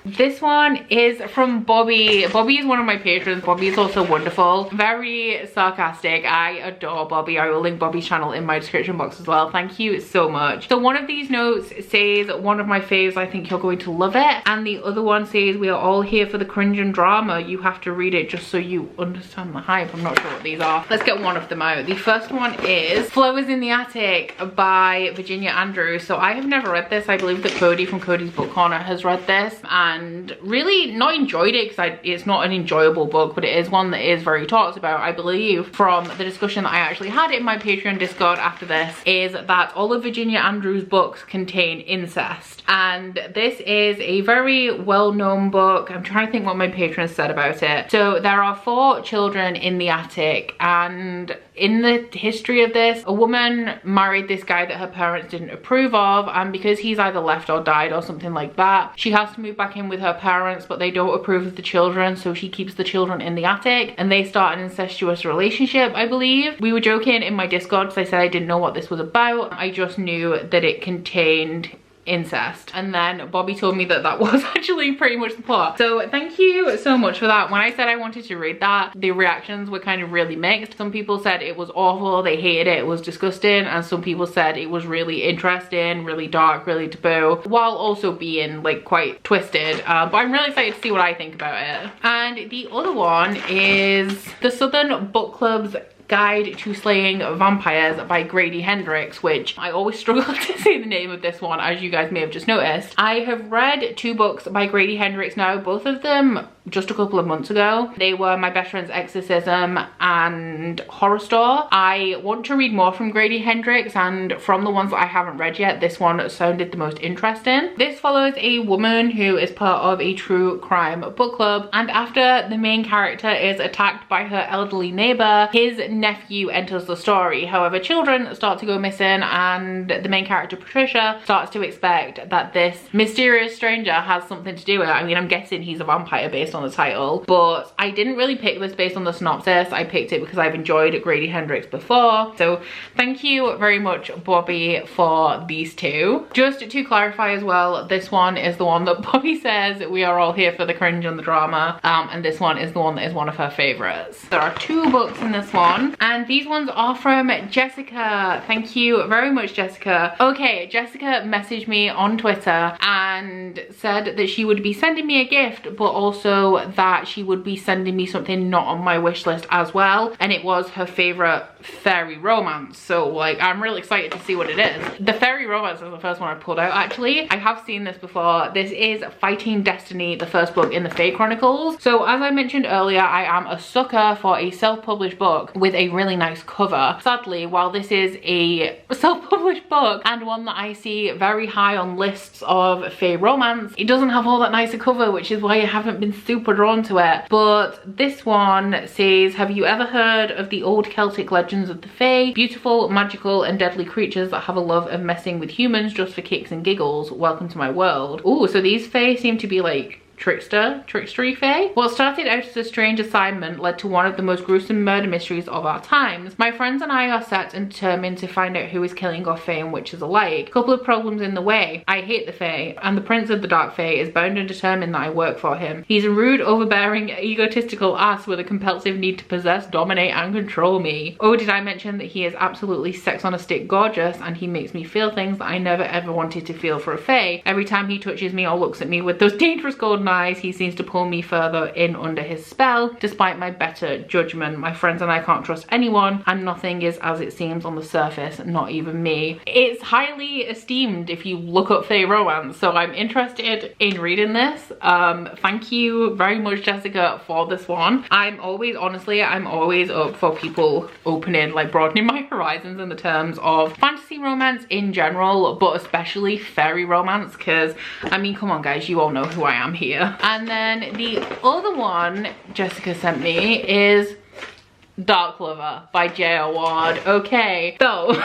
This one is from Bobby. Bobby is one of my patrons. Bobby is also wonderful, very sarcastic. I adore Bobby. I will link Bobby's channel in my description box as well. Thank you so much. So one of these notes says, "One of my faves, I think you're going to love it." And the other one says, "We are all here for the cringe and drama. You have to read it just so you understand the hype." I'm not sure what these are. Let's get one of them out. The first one is Flowers in the Attic by Virginia Andrews. So I have never read this. I believe that Cody from Cody's Book Corner has read this and really not enjoyed it because it's not an enjoyable book, but it is one that is very talked about. I believe from the discussion that I actually had in my Patreon Discord after this is that all of Virginia Andrews' books contain incest, and this is a very well-known book. I'm trying to think what my patrons said about it. So there are 4 children in the attic, and in the history of this, a woman married this guy that her parents didn't approve of, and because he's either left or died or something like that, she has to move back in with her parents, but they don't approve of the children, so she keeps the children in the attic and they start an incestuous relationship, I believe. We were joking in my Discord because I said I didn't know what this was about. I just knew that it contained incest, and then Bobby told me that that was actually pretty much the plot. So thank you so much for that. When I said I wanted to read that, the reactions were kind of really mixed. Some people said it was awful, they hated it, it was disgusting, and some people said it was really interesting, really dark, really taboo, while also being like quite twisted. But I'm really excited to see what I think about it. And the other one is the Southern Book Club's Guide to Slaying Vampires by Grady Hendrix, which I always struggle to say the name of this one, as you guys may have just noticed. I have read 2 books by Grady Hendrix now, both of them just a couple of months ago. They were My Best Friend's Exorcism and Horror Store. I want to read more from Grady Hendrix, and from the ones that I haven't read yet, this one sounded the most interesting. This follows a woman who is part of a true crime book club, and after the main character is attacked by her elderly neighbor, his nephew enters the story. However, children start to go missing, and the main character Patricia starts to expect that this mysterious stranger has something to do with it. I mean, I'm guessing he's a vampire based on the title, but I didn't really pick this based on the synopsis. I picked it because I've enjoyed Grady Hendrix before. So thank you very much, Bobby, for these 2. Just to clarify as well, this one is the one that Bobby says we are all here for the cringe and the drama, and this one is the one that is one of her favorites. There are 2 books in this one, and these ones are from Jessica. Thank you very much, Jessica. Okay, Jessica messaged me on Twitter and said that she would be sending me a gift, but also also that she would be sending me something not on my wish list as well, and it was her favorite fairy romance. So like, I'm really excited to see what it is. The fairy romance is the first one I pulled out. Actually, I have seen this before. This is Fighting Destiny, the first book in the Fae Chronicles. So as I mentioned earlier, I am a sucker for a self-published book with a really nice cover. Sadly, while this is a self-published book and one that I see very high on lists of Fae romance, it doesn't have all that nice a cover, which is why I haven't been super drawn to it. But this one says, have you ever heard of the old Celtic legends of the Fae? Beautiful, magical and deadly creatures that have a love of messing with humans just for kicks and giggles. Welcome to my world. Oh, so these Fae seem to be like trickstery Fae. What started out as a strange assignment led to one of the most gruesome murder mysteries of our times. My friends and I are set and determined to find out who is killing our Fae and witches alike. Couple of problems in the way. I hate the Fae, and the Prince of the Dark Fae is bound and determined that I work for him. He's a rude, overbearing, egotistical ass with a compulsive need to possess, dominate and control me. Oh, did I mention that he is absolutely sex on a stick gorgeous, and he makes me feel things that I never ever wanted to feel for a Fae. Every time he touches me or looks at me with those dangerous golden eyes, he seems to pull me further in under his spell. Despite my better judgment, my friends and I can't trust anyone, and nothing is as it seems on the surface, not even me. It's highly esteemed if you look up Fae romance, so I'm interested in reading this. Thank you very much, Jessica, for this one. Honestly, I'm always up for people opening, like broadening my horizons in the terms of fantasy romance in general, but especially fairy romance, because I mean, come on guys, you all know who I am here. And then the other one Jessica sent me is Dark Lover by J.R. Ward. Okay, so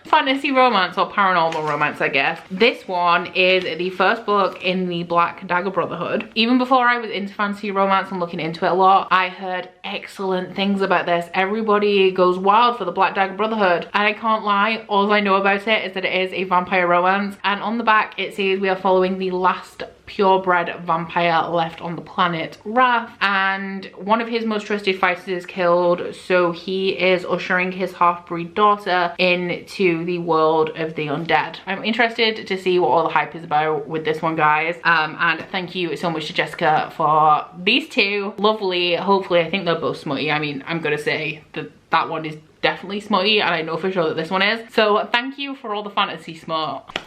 fantasy romance or paranormal romance, I guess. This one is the first book in the Black Dagger Brotherhood. Even before I was into fantasy romance and looking into it a lot, I heard excellent things about this. Everybody goes wild for the Black Dagger Brotherhood, and I can't lie, all I know about it is that it is a vampire romance, and on the back it says we are following the last purebred vampire left on the planet Wrath, and one of his most trusted fighters is killed, so he is ushering his half-breed daughter into the world of the undead. I'm interested to see what all the hype is about with this one, guys, and thank you so much to Jessica for these two. Lovely. Hopefully, I think they're both smutty. I mean, I'm gonna say that that one is definitely smutty, and I know for sure that this one is, so thank you for all the fantasy smut.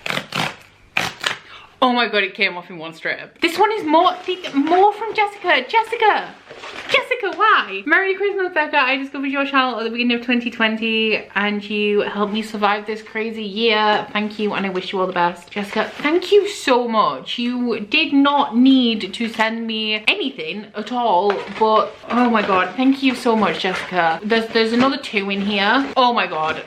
Oh my god, it came off in one strip. This one is more from Jessica. Jessica, why? Merry Christmas, Becca. I discovered your channel at the beginning of 2020 and you helped me survive this crazy year. Thank you, and I wish you all the best. Jessica, thank you so much. You did not need to send me anything at all, but oh my god, thank you so much, Jessica. There's another two in here. Oh my god.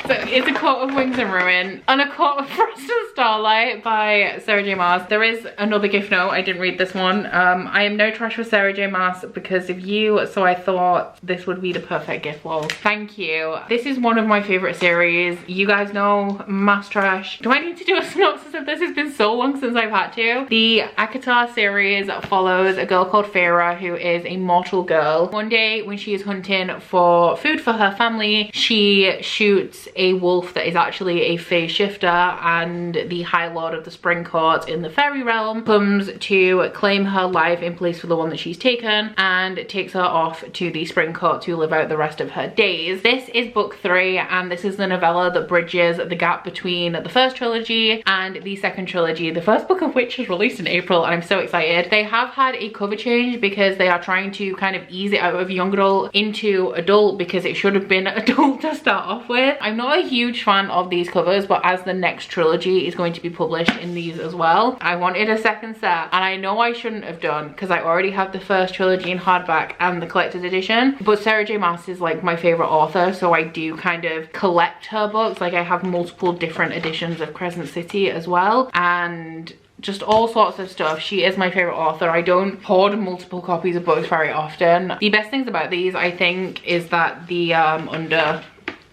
It's A Court of Wings and Ruin and A Court of Frost and Starlight by Sarah J Maas. There is another gift note. I didn't read this one. I am no trash for Sarah J Maas because of you, so I thought this would be the perfect gift. Lol. Thank you. This is one of my favorite series. You guys know Mass Trash. Do I need to do a synopsis of this? It's been so long since I've had to. The Akatar series follows a girl called Feyre, who is a mortal girl. One day when she is hunting for food for her family, she shoots a wolf that is actually a Fae shifter, and the High Lord of the Spring Court in the fairy realm comes to claim her life in place for the one that she's taken and takes her off to the Spring Court to live out the rest of her days. This is book 3, and this is the novella that bridges the gap between the first trilogy and the second trilogy, the first book of which was released in April, and I'm so excited. They have had a cover change because they are trying to kind of ease it out of young adult into adult, because it should have been adult to start off with. I'm not a huge fan of these covers, but as the next trilogy is going to be published in these as well, I wanted a second set, and I know I shouldn't have done because I already have the first trilogy in hardback and the collector's edition, but Sarah J Maas is like my favorite author, so I do kind of collect her books. Like I have multiple different editions of Crescent City as well, and just all sorts of stuff. She is my favorite author. I don't hoard multiple copies of books very often. The best things about these, I think, is that the under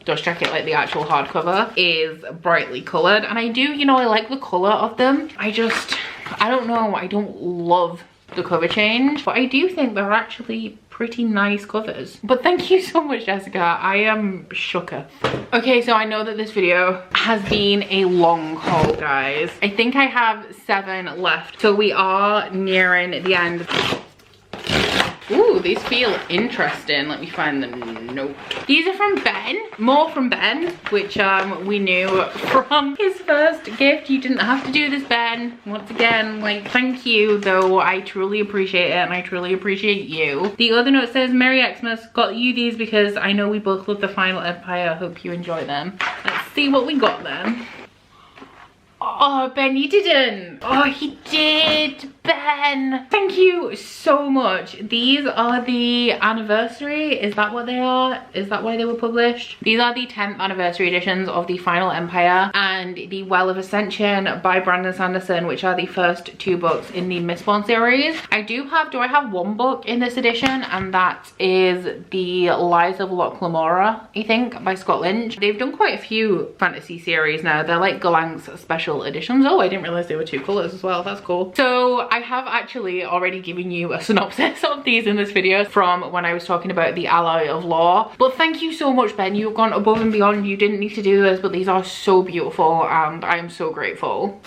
dust jacket, like the actual hardcover, is brightly colored, and I do, you know, I like the color of them. I don't know, I don't love the cover change, but I do think they're actually pretty nice covers. But thank you so much, Jessica. I am shooketh. Okay, so I know that this video has been a long haul, guys. I think I have 7 left, so we are nearing the end. Ooh, these feel interesting. Let me find the note. These are from Ben, more from Ben, which we knew from his first gift. You didn't have to do this, Ben. Once again, like, thank you, though. I truly appreciate it, and I truly appreciate you. The other note says, Merry Xmas, got you these because I know we both love the Final Empire. Hope you enjoy them. Let's see what we got then. Oh, Ben, you didn't. Oh, he did, Ben. Thank you so much. These are the anniversary. Is that what they are? Is that why they were published? These are the 10th anniversary editions of the Final Empire and the Well of Ascension by Brandon Sanderson, which are the first 2 books in the Mistborn series. Do I have 1 book in this edition, and that is the Lies of Loch Lamora, I think, by Scott Lynch. They've done quite a few fantasy series now. They're like Galang's special editions. Oh, I didn't realize they were 2 colors as well. That's cool. So I have actually already given you a synopsis of these in this video from when I was talking about the Alloy of Law. But thank you so much, Ben. You've gone above and beyond. You didn't need to do this, but these are so beautiful and I am so grateful.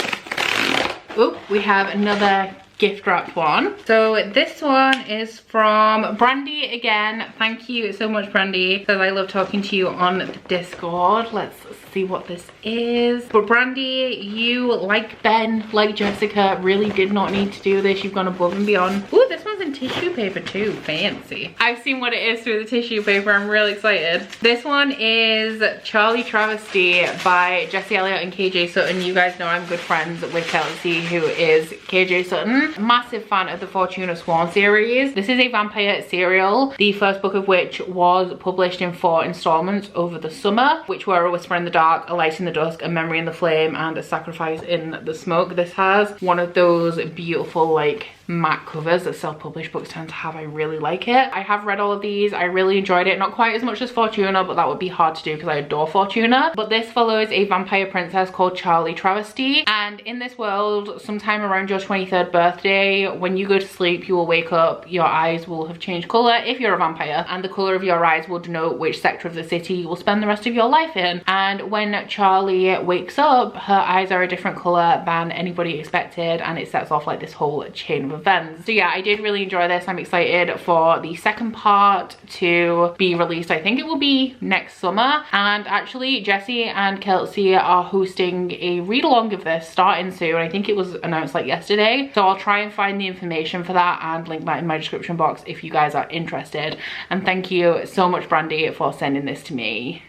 Oh, we have another gift wrapped one. So this one is from Brandy again. Thank you so much, Brandy, because I love talking to you on the Discord. Let's see what this is. But Brandy, you, like Ben, like Jessica, really did not need to do this. You've gone above and beyond. Ooh, this one's in tissue paper too. Fancy. I've seen what it is through the tissue paper. I'm really excited. This one is Charlie Travesty by Jesse Elliott and KJ Sutton. You guys know I'm good friends with Kelsey, who is KJ Sutton. Massive fan of the Fortune of Sworn series. This is a vampire serial, the first book of which was published in 4 installments over the summer, which were A Whisper in the Dark, A Light in the Dusk, A Memory in the Flame, and A Sacrifice in the Smoke. This has one of those beautiful, like, matte covers that self-published books tend to have. I really like it. I have read all of these. I really enjoyed it. Not quite as much as Fortuna, but that would be hard to do because I adore Fortuna. But this follows a vampire princess called Charlie Travesty, and in this world, sometime around your 23rd birthday, when you go to sleep, you will wake up, your eyes will have changed color if you're a vampire, and the color of your eyes will denote which sector of the city you will spend the rest of your life in. And when Charlie wakes up, her eyes are a different color than anybody expected, and it sets off like this whole chain of events. So yeah, I did really enjoy this. I'm excited for the second part to be released. I think it will be next summer, and actually Jessie and Kelsey are hosting a read-along of this starting soon. I think it was announced like yesterday, so I'll try and find the information for that and link that in my description box if you guys are interested. And thank you so much, Brandy, for sending this to me.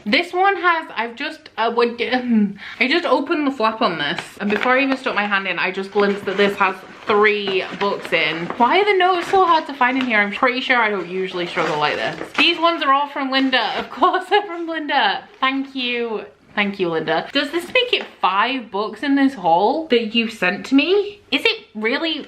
This one has, I just opened the flap on this, and before I even stuck my hand in, I just glimpsed that this has 3 books in. Why are the notes so hard to find in here? I'm pretty sure I don't usually struggle like this. These ones are all from Linda. Of course they're from Linda. Thank you. Thank you, Linda. Does this make it 5 books in this haul that you sent to me? Is it really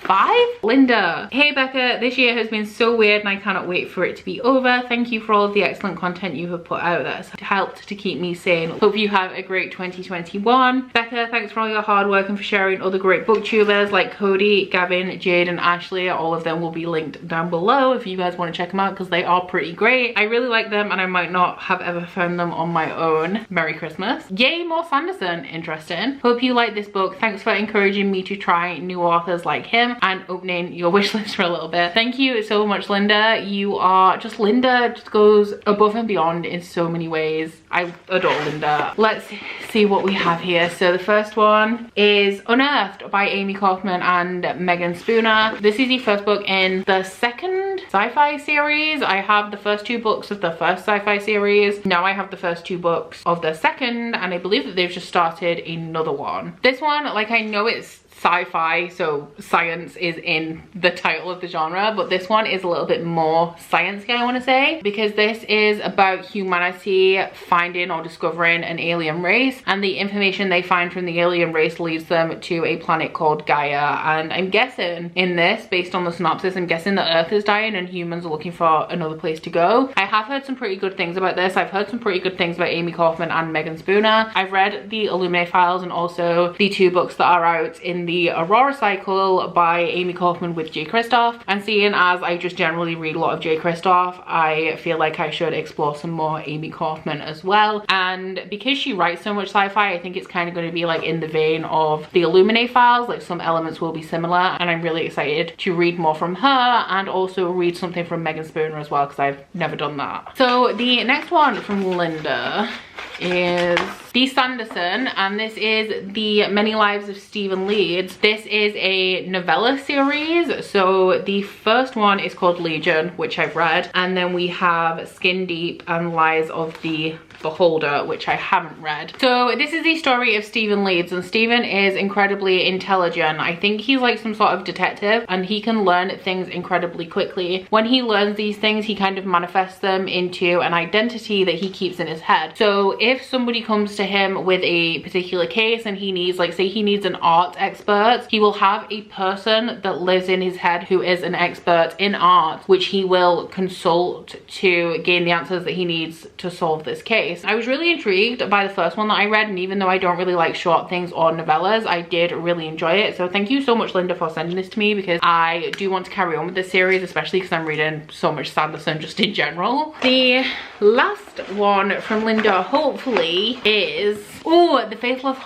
5? Linda. Hey Becca, this year has been so weird and I cannot wait for it to be over. Thank you for all of the excellent content you have put out that has helped to keep me sane. Hope you have a great 2021. Becca, thanks for all your hard work and for sharing other great booktubers like Cody, Gavin, Jade and Ashley. All of them will be linked down below if you guys want to check them out because they are pretty great. I really like them and I might not have ever found them on my own. Merry Christmas. Yay, more Sanderson. Interesting. Hope you like this book. Thanks for encouraging me to try new authors like him and opening your wish list for a little bit. Thank you so much, Linda. You are just, Linda just goes above and beyond in so many ways. I adore Linda. Let's see what we have here. So the first one is Unearthed by Amy Kaufman and Megan Spooner. This is the first book in the second sci-fi series. I have the first 2 books of the first sci-fi series. Now I have the first 2 books of the second, and I believe that they've just started another one. This one, like, I know it's sci-fi, so science is in the title of the genre, but this one is a little bit more sciencey, I want to say, because this is about humanity finding or discovering an alien race, and the information they find from the alien race leads them to a planet called Gaia. And I'm guessing in this, based on the synopsis, I'm guessing that Earth is dying and humans are looking for another place to go. I have heard some pretty good things about this. I've heard some pretty good things about Amy Kaufman and Megan Spooner. I've read the Illuminate files and also the 2 books that are out in reading the Aurora cycle by Amy Kaufman with J. Kristoff, and seeing as I just generally read a lot of J. Kristoff, I feel like I should explore some more Amy Kaufman as well. And because she writes so much sci-fi, I think it's kind of going to be like in the vein of the Illuminate files, like some elements will be similar, and I'm really excited to read more from her and also read something from Megan Spooner as well, because I've never done that. So the next one from Linda is Dee Sanderson, and this is The Many Lives of Stephen Leeds. This is a novella series. So the first one is called Legion, which I've read, and then we have Skin Deep and Lies of the Beholder, which I haven't read. So this is the story of Stephen Leeds, and Stephen is incredibly intelligent. I think he's like some sort of detective, and he can learn things incredibly quickly. When he learns these things, he kind of manifests them into an identity that he keeps in his head. So if somebody comes to him with a particular case and he needs, like, say he needs an art expert, he will have a person that lives in his head who is an expert in art, which he will consult to gain the answers that he needs to solve this case. I was really intrigued by the first one that I read, and even though I don't really like short things or novellas, I did really enjoy it. So thank you so much, Linda, for sending this to me, because I do want to carry on with this series, especially because I'm reading so much Sanderson just in general. The last one from Linda, hopefully, is The Faithless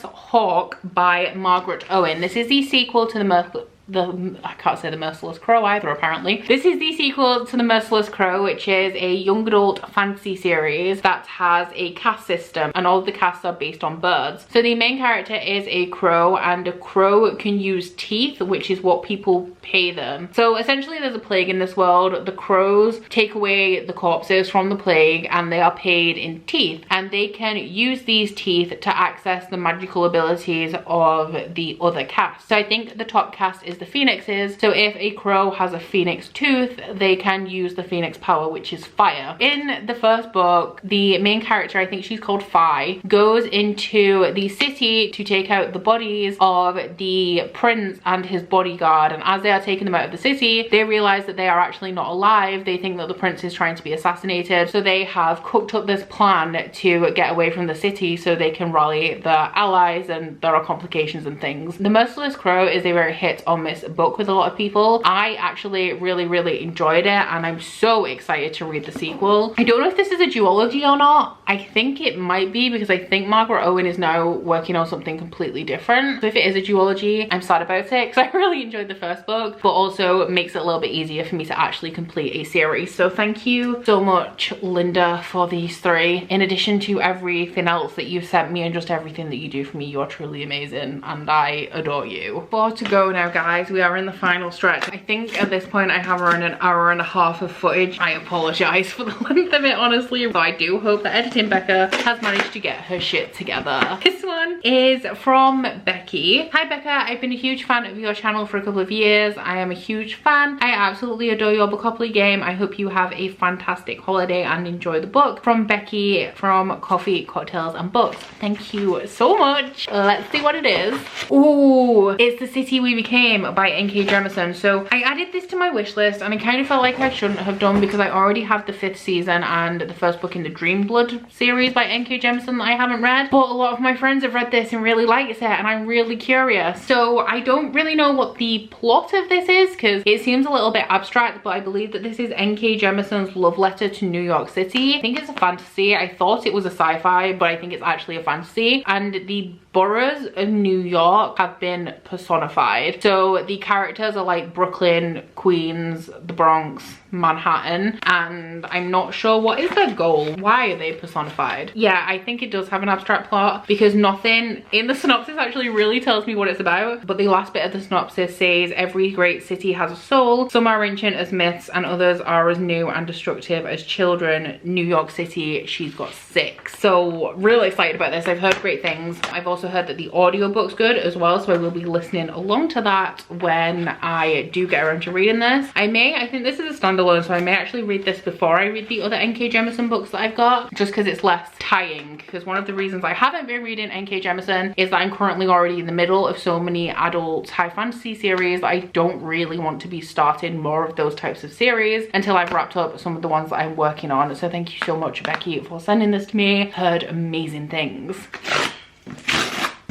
Hawk by Margaret Owen. This is the sequel to I can't say The Merciless Crow either, apparently. This is the sequel to The Merciless Crow, which is a young adult fantasy series that has a caste system, and all of the castes are based on birds. So the main character is a crow, and a crow can use teeth, which is what people pay them. So essentially there's a plague in this world. The crows take away the corpses from the plague, and they are paid in teeth, and they can use these teeth to access the magical abilities of the other caste. So I think the top caste is the phoenixes. So if a crow has a phoenix tooth, they can use the phoenix power, which is fire. In the first book, the main character, I think she's called Fi, goes into the city to take out the bodies of the prince and his bodyguard, and as they are taking them out of the city, they realize that they are actually not alive. They think that the prince is trying to be assassinated, so they have cooked up this plan to get away from the city so they can rally their allies, and there are complications and things. The Merciless Crow is a very hit or miss book with a lot of people. I actually really enjoyed it, and I'm so excited to read the sequel. I don't know if this is a duology or not. I think it might be, because I think Margaret Owen is now working on something completely different. So if it is a duology, I'm sad about it, because I really enjoyed the first book, but also it makes it a little bit easier for me to actually complete a series. So thank you so much, Linda, for these three. In addition to everything else that you've sent me and just everything that you do for me, you're truly amazing, and I adore you. 4 to go now, guys. We are in the final stretch. I think at this point I have around an hour and a half of footage. I apologize for the length of it, honestly, but I do hope that editing Becca has managed to get her shit together. This one is from Becky. Hi Becca, I've been a huge fan of your channel for a couple of years. I am a huge fan. I absolutely adore your Bookopoly game. I hope you have a fantastic holiday and enjoy the book. From Becky from Coffee, Cocktails and Books. Thank you so much. Let's see what it is. Ooh, it's The City We Became by N.K. Jemisin. So I added this to my wish list, and I kind of felt like I shouldn't have done, because I already have the 5th season and the first book in the Dream Blood series by N.K. Jemisin that I haven't read. But a lot of my friends have read this and really liked it, and I'm really curious. So I don't really know what the plot of this is, because it seems a little bit abstract, but I believe that this is N.K. Jemisin's love letter to New York City. I think it's a fantasy. I thought it was a sci-fi, but I think it's actually a fantasy. And the boroughs of New York have been personified. So the characters are like Brooklyn, Queens, the Bronx, Manhattan, and I'm not sure what is their goal. Why are they personified? Yeah, I think it does have an abstract plot, because nothing in the synopsis actually really tells me what it's about, but the last bit of the synopsis says every great city has a soul. Some are ancient as myths and others are as new and destructive as children. New York City, she's got 6. So really excited about this. I've heard great things. I've also heard that the audiobook's good as well, so I will be listening along to that when I do get around to reading this. I think this is a standalone, so I may actually read this before I read the other N.K. Jemisin books that I've got, just because it's less tying. Because one of the reasons I haven't been reading N.K. Jemisin is that I'm currently already in the middle of so many adult high fantasy series that I don't really want to be starting more of those types of series until I've wrapped up some of the ones that I'm working on. So thank you so much, Becky, for sending this to me. Heard amazing things.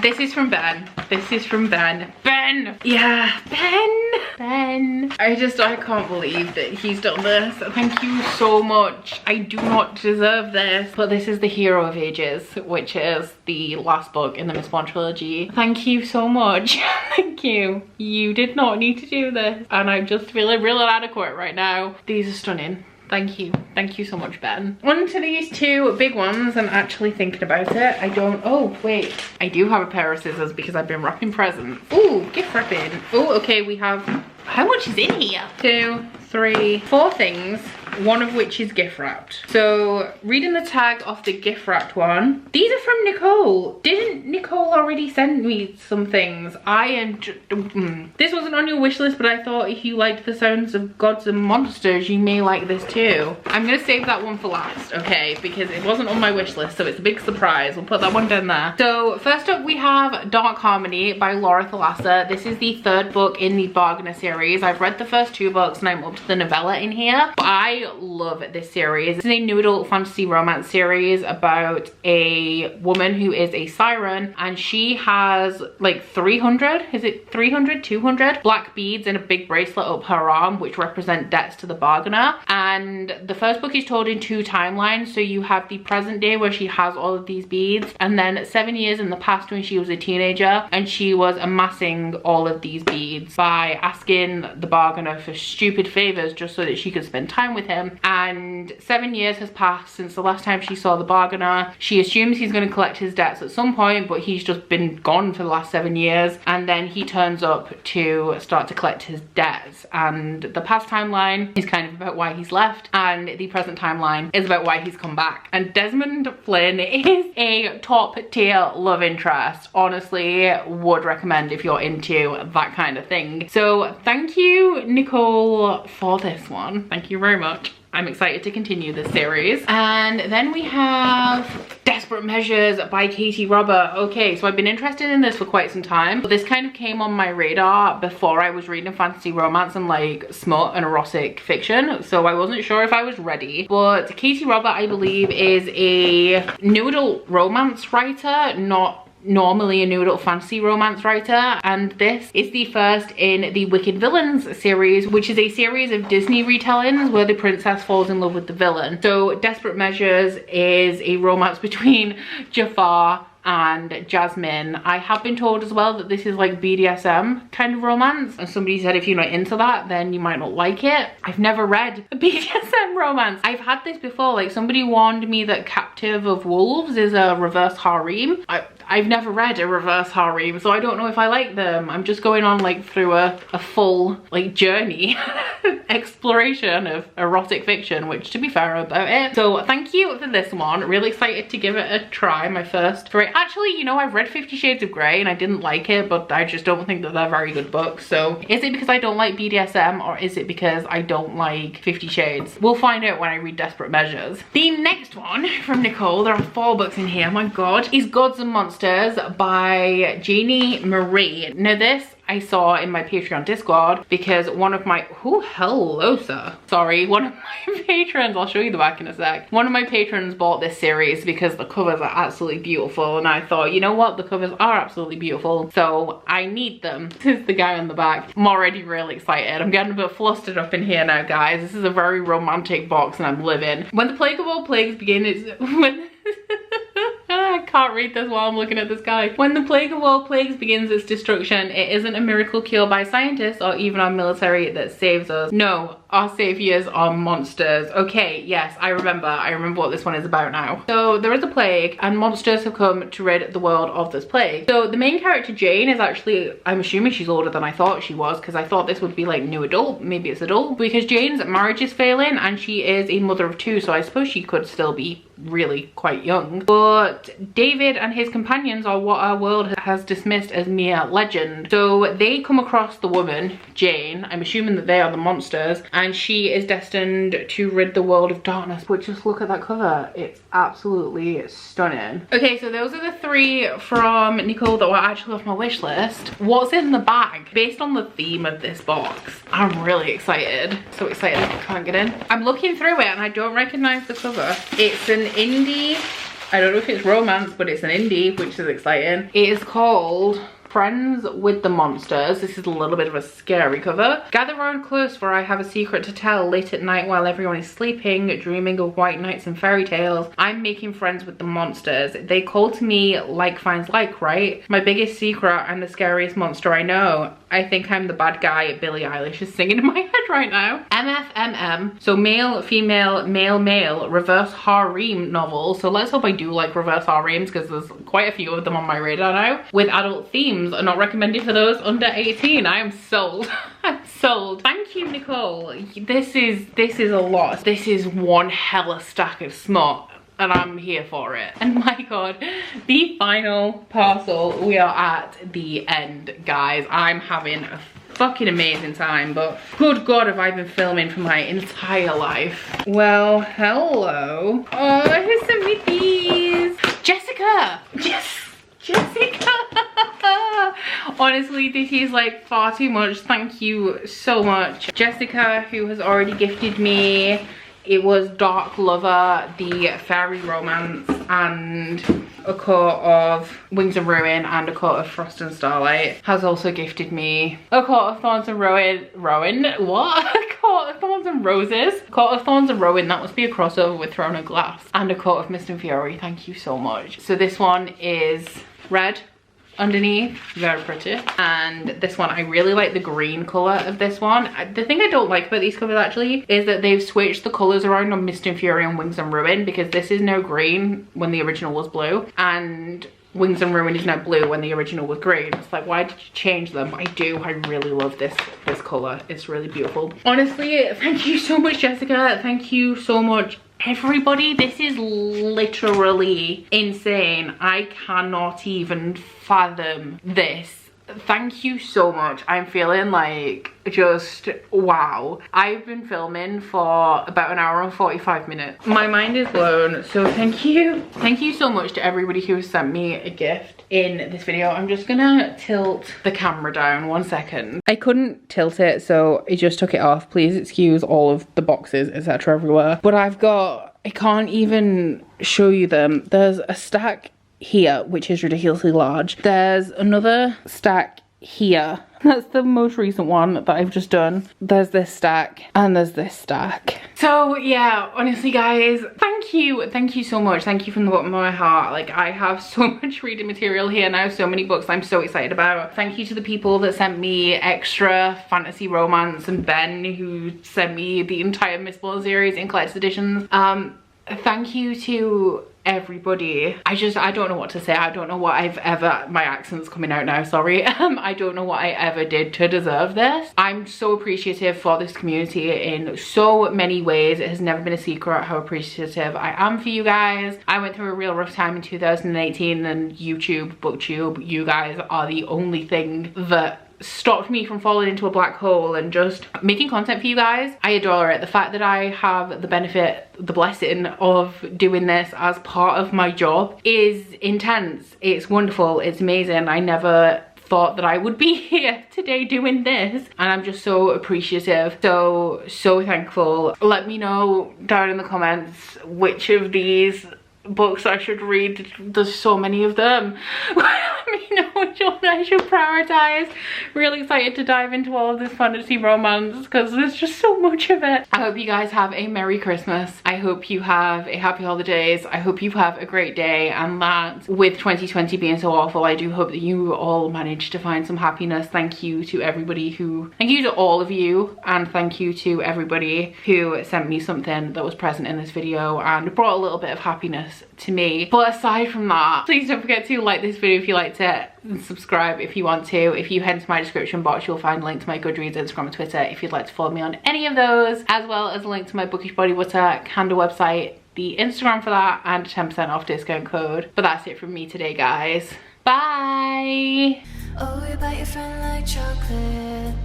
This is from Ben. This is from Ben. Ben! Yeah, Ben! I can't believe that he's done this. Thank you so much. I do not deserve this. But this is The Hero of Ages, which is the last book in the Miss Bond trilogy. Thank you so much. Thank you. You did not need to do this. And I'm just feeling real inadequate right now. These are stunning. Thank you. Thank you so much, Ben. On to these two big ones. I'm actually thinking about it. Oh, wait. I do have a pair of scissors because I've been wrapping presents. Ooh, gift wrapping. Oh, okay, we have... How much is in here? 2, 3, 4 things. One of which is gift wrapped. So reading the tag off the gift wrapped one. These are from Nicole. Didn't Nicole already send me some things? This wasn't on your wish list, but I thought if you liked the sounds of gods and monsters, you may like this too. I'm gonna save that one for last, okay? Because it wasn't on my wish list, so it's a big surprise. We'll put that one down there. So first up we have Dark Harmony by Laura Thalassa. This is the 3rd book in the Bargainer series. I've read the first 2 books and I'm up to the novella in here. But I love this series. This is a new adult fantasy romance series about a woman who is a siren, and she has like 300, is it 300, 200 black beads in a big bracelet up her arm, which represent debts to the bargainer. And the first book is told in 2 timelines. So you have the present day where she has all of these beads, and then 7 years in the past when she was a teenager and she was amassing all of these beads by asking the bargainer for stupid favors just so that she could spend time with him. And 7 years has passed since the last time she saw the bargainer. She assumes he's going to collect his debts at some point, but he's just been gone for the last 7 years. And then he turns up to start to collect his debts. And the past timeline is kind of about why he's left, and the present timeline is about why he's come back. And Desmond Flynn is a top tier love interest. Honestly, would recommend if you're into that kind of thing. So thank you, Nicole, for this one. Thank you very much. I'm excited to continue this series. And then we have Desperate Measures by Katie Robert. Okay, so I've been interested in this for quite some time, but this kind of came on my radar before I was reading fantasy romance and like smut and erotic fiction, so I wasn't sure if I was ready. But Katie Robert, I believe, is a new adult romance writer, not normally a new adult fantasy romance writer, and this is the first in the Wicked Villains series, which is a series of Disney retellings where the princess falls in love with the villain. So Desperate Measures is a romance between Jafar and Jasmine. I have been told as well that this is like BDSM kind of romance, and somebody said if you're not into that then you might not like it. I've never read a BDSM romance. I've had this before, like somebody warned me that Captive of Wolves is a reverse harem. I've never read a reverse harem, so I don't know if I like them. I'm just going on like through a full like journey exploration of erotic fiction, which to be fair about it. So thank you for this one. Really excited to give it a try. My first for it. Actually, you know, I've read 50 Shades of Grey and I didn't like it, but I just don't think that they're very good books. So is it because I don't like BDSM, or is it because I don't like 50 Shades? We'll find out when I read Desperate Measures. The next one from Nicole, there are 4 books in here, my god, is Gods and Monsters by Janie Marie. Now this I saw in my Patreon Discord because one of my, oh hello sir, sorry, one of my patrons, I'll show you the back in a sec, one of my patrons bought this series because the covers are absolutely beautiful, and I thought, you know what, the covers are absolutely beautiful, so I need them. This is the guy on the back. I'm already really excited. I'm getting a bit flustered up in here now, guys. This is a very romantic box and I'm living. When the Plague of All Plagues begin, it's when I can't read this while I'm looking at this guy. When the Plague of All Plagues begins its destruction, it isn't a miracle cure by scientists or even our military that saves us. No, our saviors are monsters. Okay, yes, I remember what this one is about now. So there is a plague and monsters have come to rid the world of this plague. So the main character Jane is actually, I'm assuming she's older than I thought she was, because I thought this would be like new adult, maybe it's adult, because Jane's marriage is failing and she is a mother of 2, so I suppose she could still be really quite young. But David and his companions are what our world has dismissed as mere legend. So they come across the woman, Jane, I'm assuming that they are the monsters, and she is destined to rid the world of darkness. But just look at that cover, it's absolutely stunning. Okay, so those are the 3 from Nicole that were actually off my wish list. What's in the bag? Based on the theme of this box, I'm really excited. So excited I can't get in. I'm looking through it and I don't recognize the cover. It's an indie I don't know if it's romance, but it's an indie, which is exciting. It is called Friends with the Monsters. This is a little bit of a scary cover. Gather round close, for I have a secret to tell. Late at night while everyone is sleeping, dreaming of white knights and fairy tales, I'm making friends with the monsters. They call to me like finds like, right? My biggest secret, I'm the scariest monster I know. I think I'm the bad guy. Billie Eilish is singing in my head right now. MFMM, so male, female, male, male, reverse harem novel. So let's hope I do like reverse harems, because there's quite a few of them on my radar now. With adult themes, are not recommended for those under 18. I am sold. I'm sold. Thank you, Nicole. This is a lot. This is one hella stack of smut, and I'm here for it. And my god, the final parcel. We are at the end, guys. I'm having a fucking amazing time, but good god, have I been filming for my entire life. Well, hello. Oh, who sent me these? Jessica. Jessica. Honestly, this is like far too much. Thank you so much, Jessica, who has already gifted me. It was Dark Lover, the fairy romance, and a coat of Wings of Ruin and a coat of Frost and Starlight. Has also gifted me a coat of Thorns and what? A coat of Thorns and Roses. Coat of Thorns and Rowan, that must be a crossover with Throne of Glass. And a coat of Mist and Fury. Thank you so much. So this one is red underneath, very pretty, and this one, I really like the green color of this one. The thing I don't like about these covers actually is that they've switched the colors around on Mist and Fury and Wings and Ruin, because this is now green when the original was blue, and Wings and Ruin is now blue when the original was green. It's like, why did you change them? I really love this color. It's really beautiful. Honestly, thank you so much, Jessica. Thank you so much, everybody. This is literally insane. I cannot even fathom this. Thank you so much. I'm feeling like just wow. I've been filming for about an hour and 45 minutes. My mind is blown. So thank you so much to everybody who has sent me a gift in this video. I'm just gonna tilt the camera down 1 second. I couldn't tilt it, so I just took it off. Please excuse all of the boxes, etc. everywhere. But I've got, I can't even show you them. There's a stack here, which is ridiculously large. There's another stack here. That's the most recent one that I've just done. There's this stack and there's this stack. So yeah, honestly guys, thank you so much. Thank you from the bottom of my heart. Like, I have so much reading material here now, so many books I'm so excited about. Thank you to the people that sent me extra fantasy romance, and Ben, who sent me the entire Miss Ball series in collector's editions. Thank you to everybody. I don't know what to say. I don't know what I've ever, my accent's coming out now, sorry. I don't know what I ever did to deserve this. I'm so appreciative for this community in so many ways. It has never been a secret how appreciative I am for you guys. I went through a real rough time in 2018, and YouTube, BookTube, you guys are the only thing that stopped me from falling into a black hole and just making content for you guys. I adore it. The fact that I have the benefit, the blessing of doing this as part of my job is intense. It's wonderful. It's amazing. I never thought that I would be here today doing this, and I'm just so appreciative, so thankful. Let me know down in the comments which of these books I should read. There's so many of them. Let me know which one I should prioritize. Really excited to dive into all of this fantasy romance, because there's just so much of it. I hope you guys have a Merry Christmas. I hope you have a happy holidays. I hope you have a great day, and that with 2020 being so awful, I do hope that you all manage to find some happiness. Thank you to everybody who, thank you to all of you, and thank you to everybody who sent me something that was present in this video and brought a little bit of happiness to me. But aside from that, please don't forget to like this video if you liked it, and subscribe if you want to. If you head into my description box, you'll find a link to my Goodreads, Instagram and Twitter if you'd like to follow me on any of those, as well as a link to my Bookish body butter candle website, the Instagram for that, and a 10% off discount code. But that's it from me today, guys. Bye. Oh, you bite your friend like chocolate.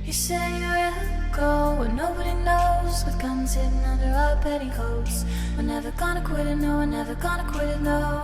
You say you will go where nobody knows, with guns hidden under our petticoats. We're never gonna quit it, no, we're never gonna quit it, no.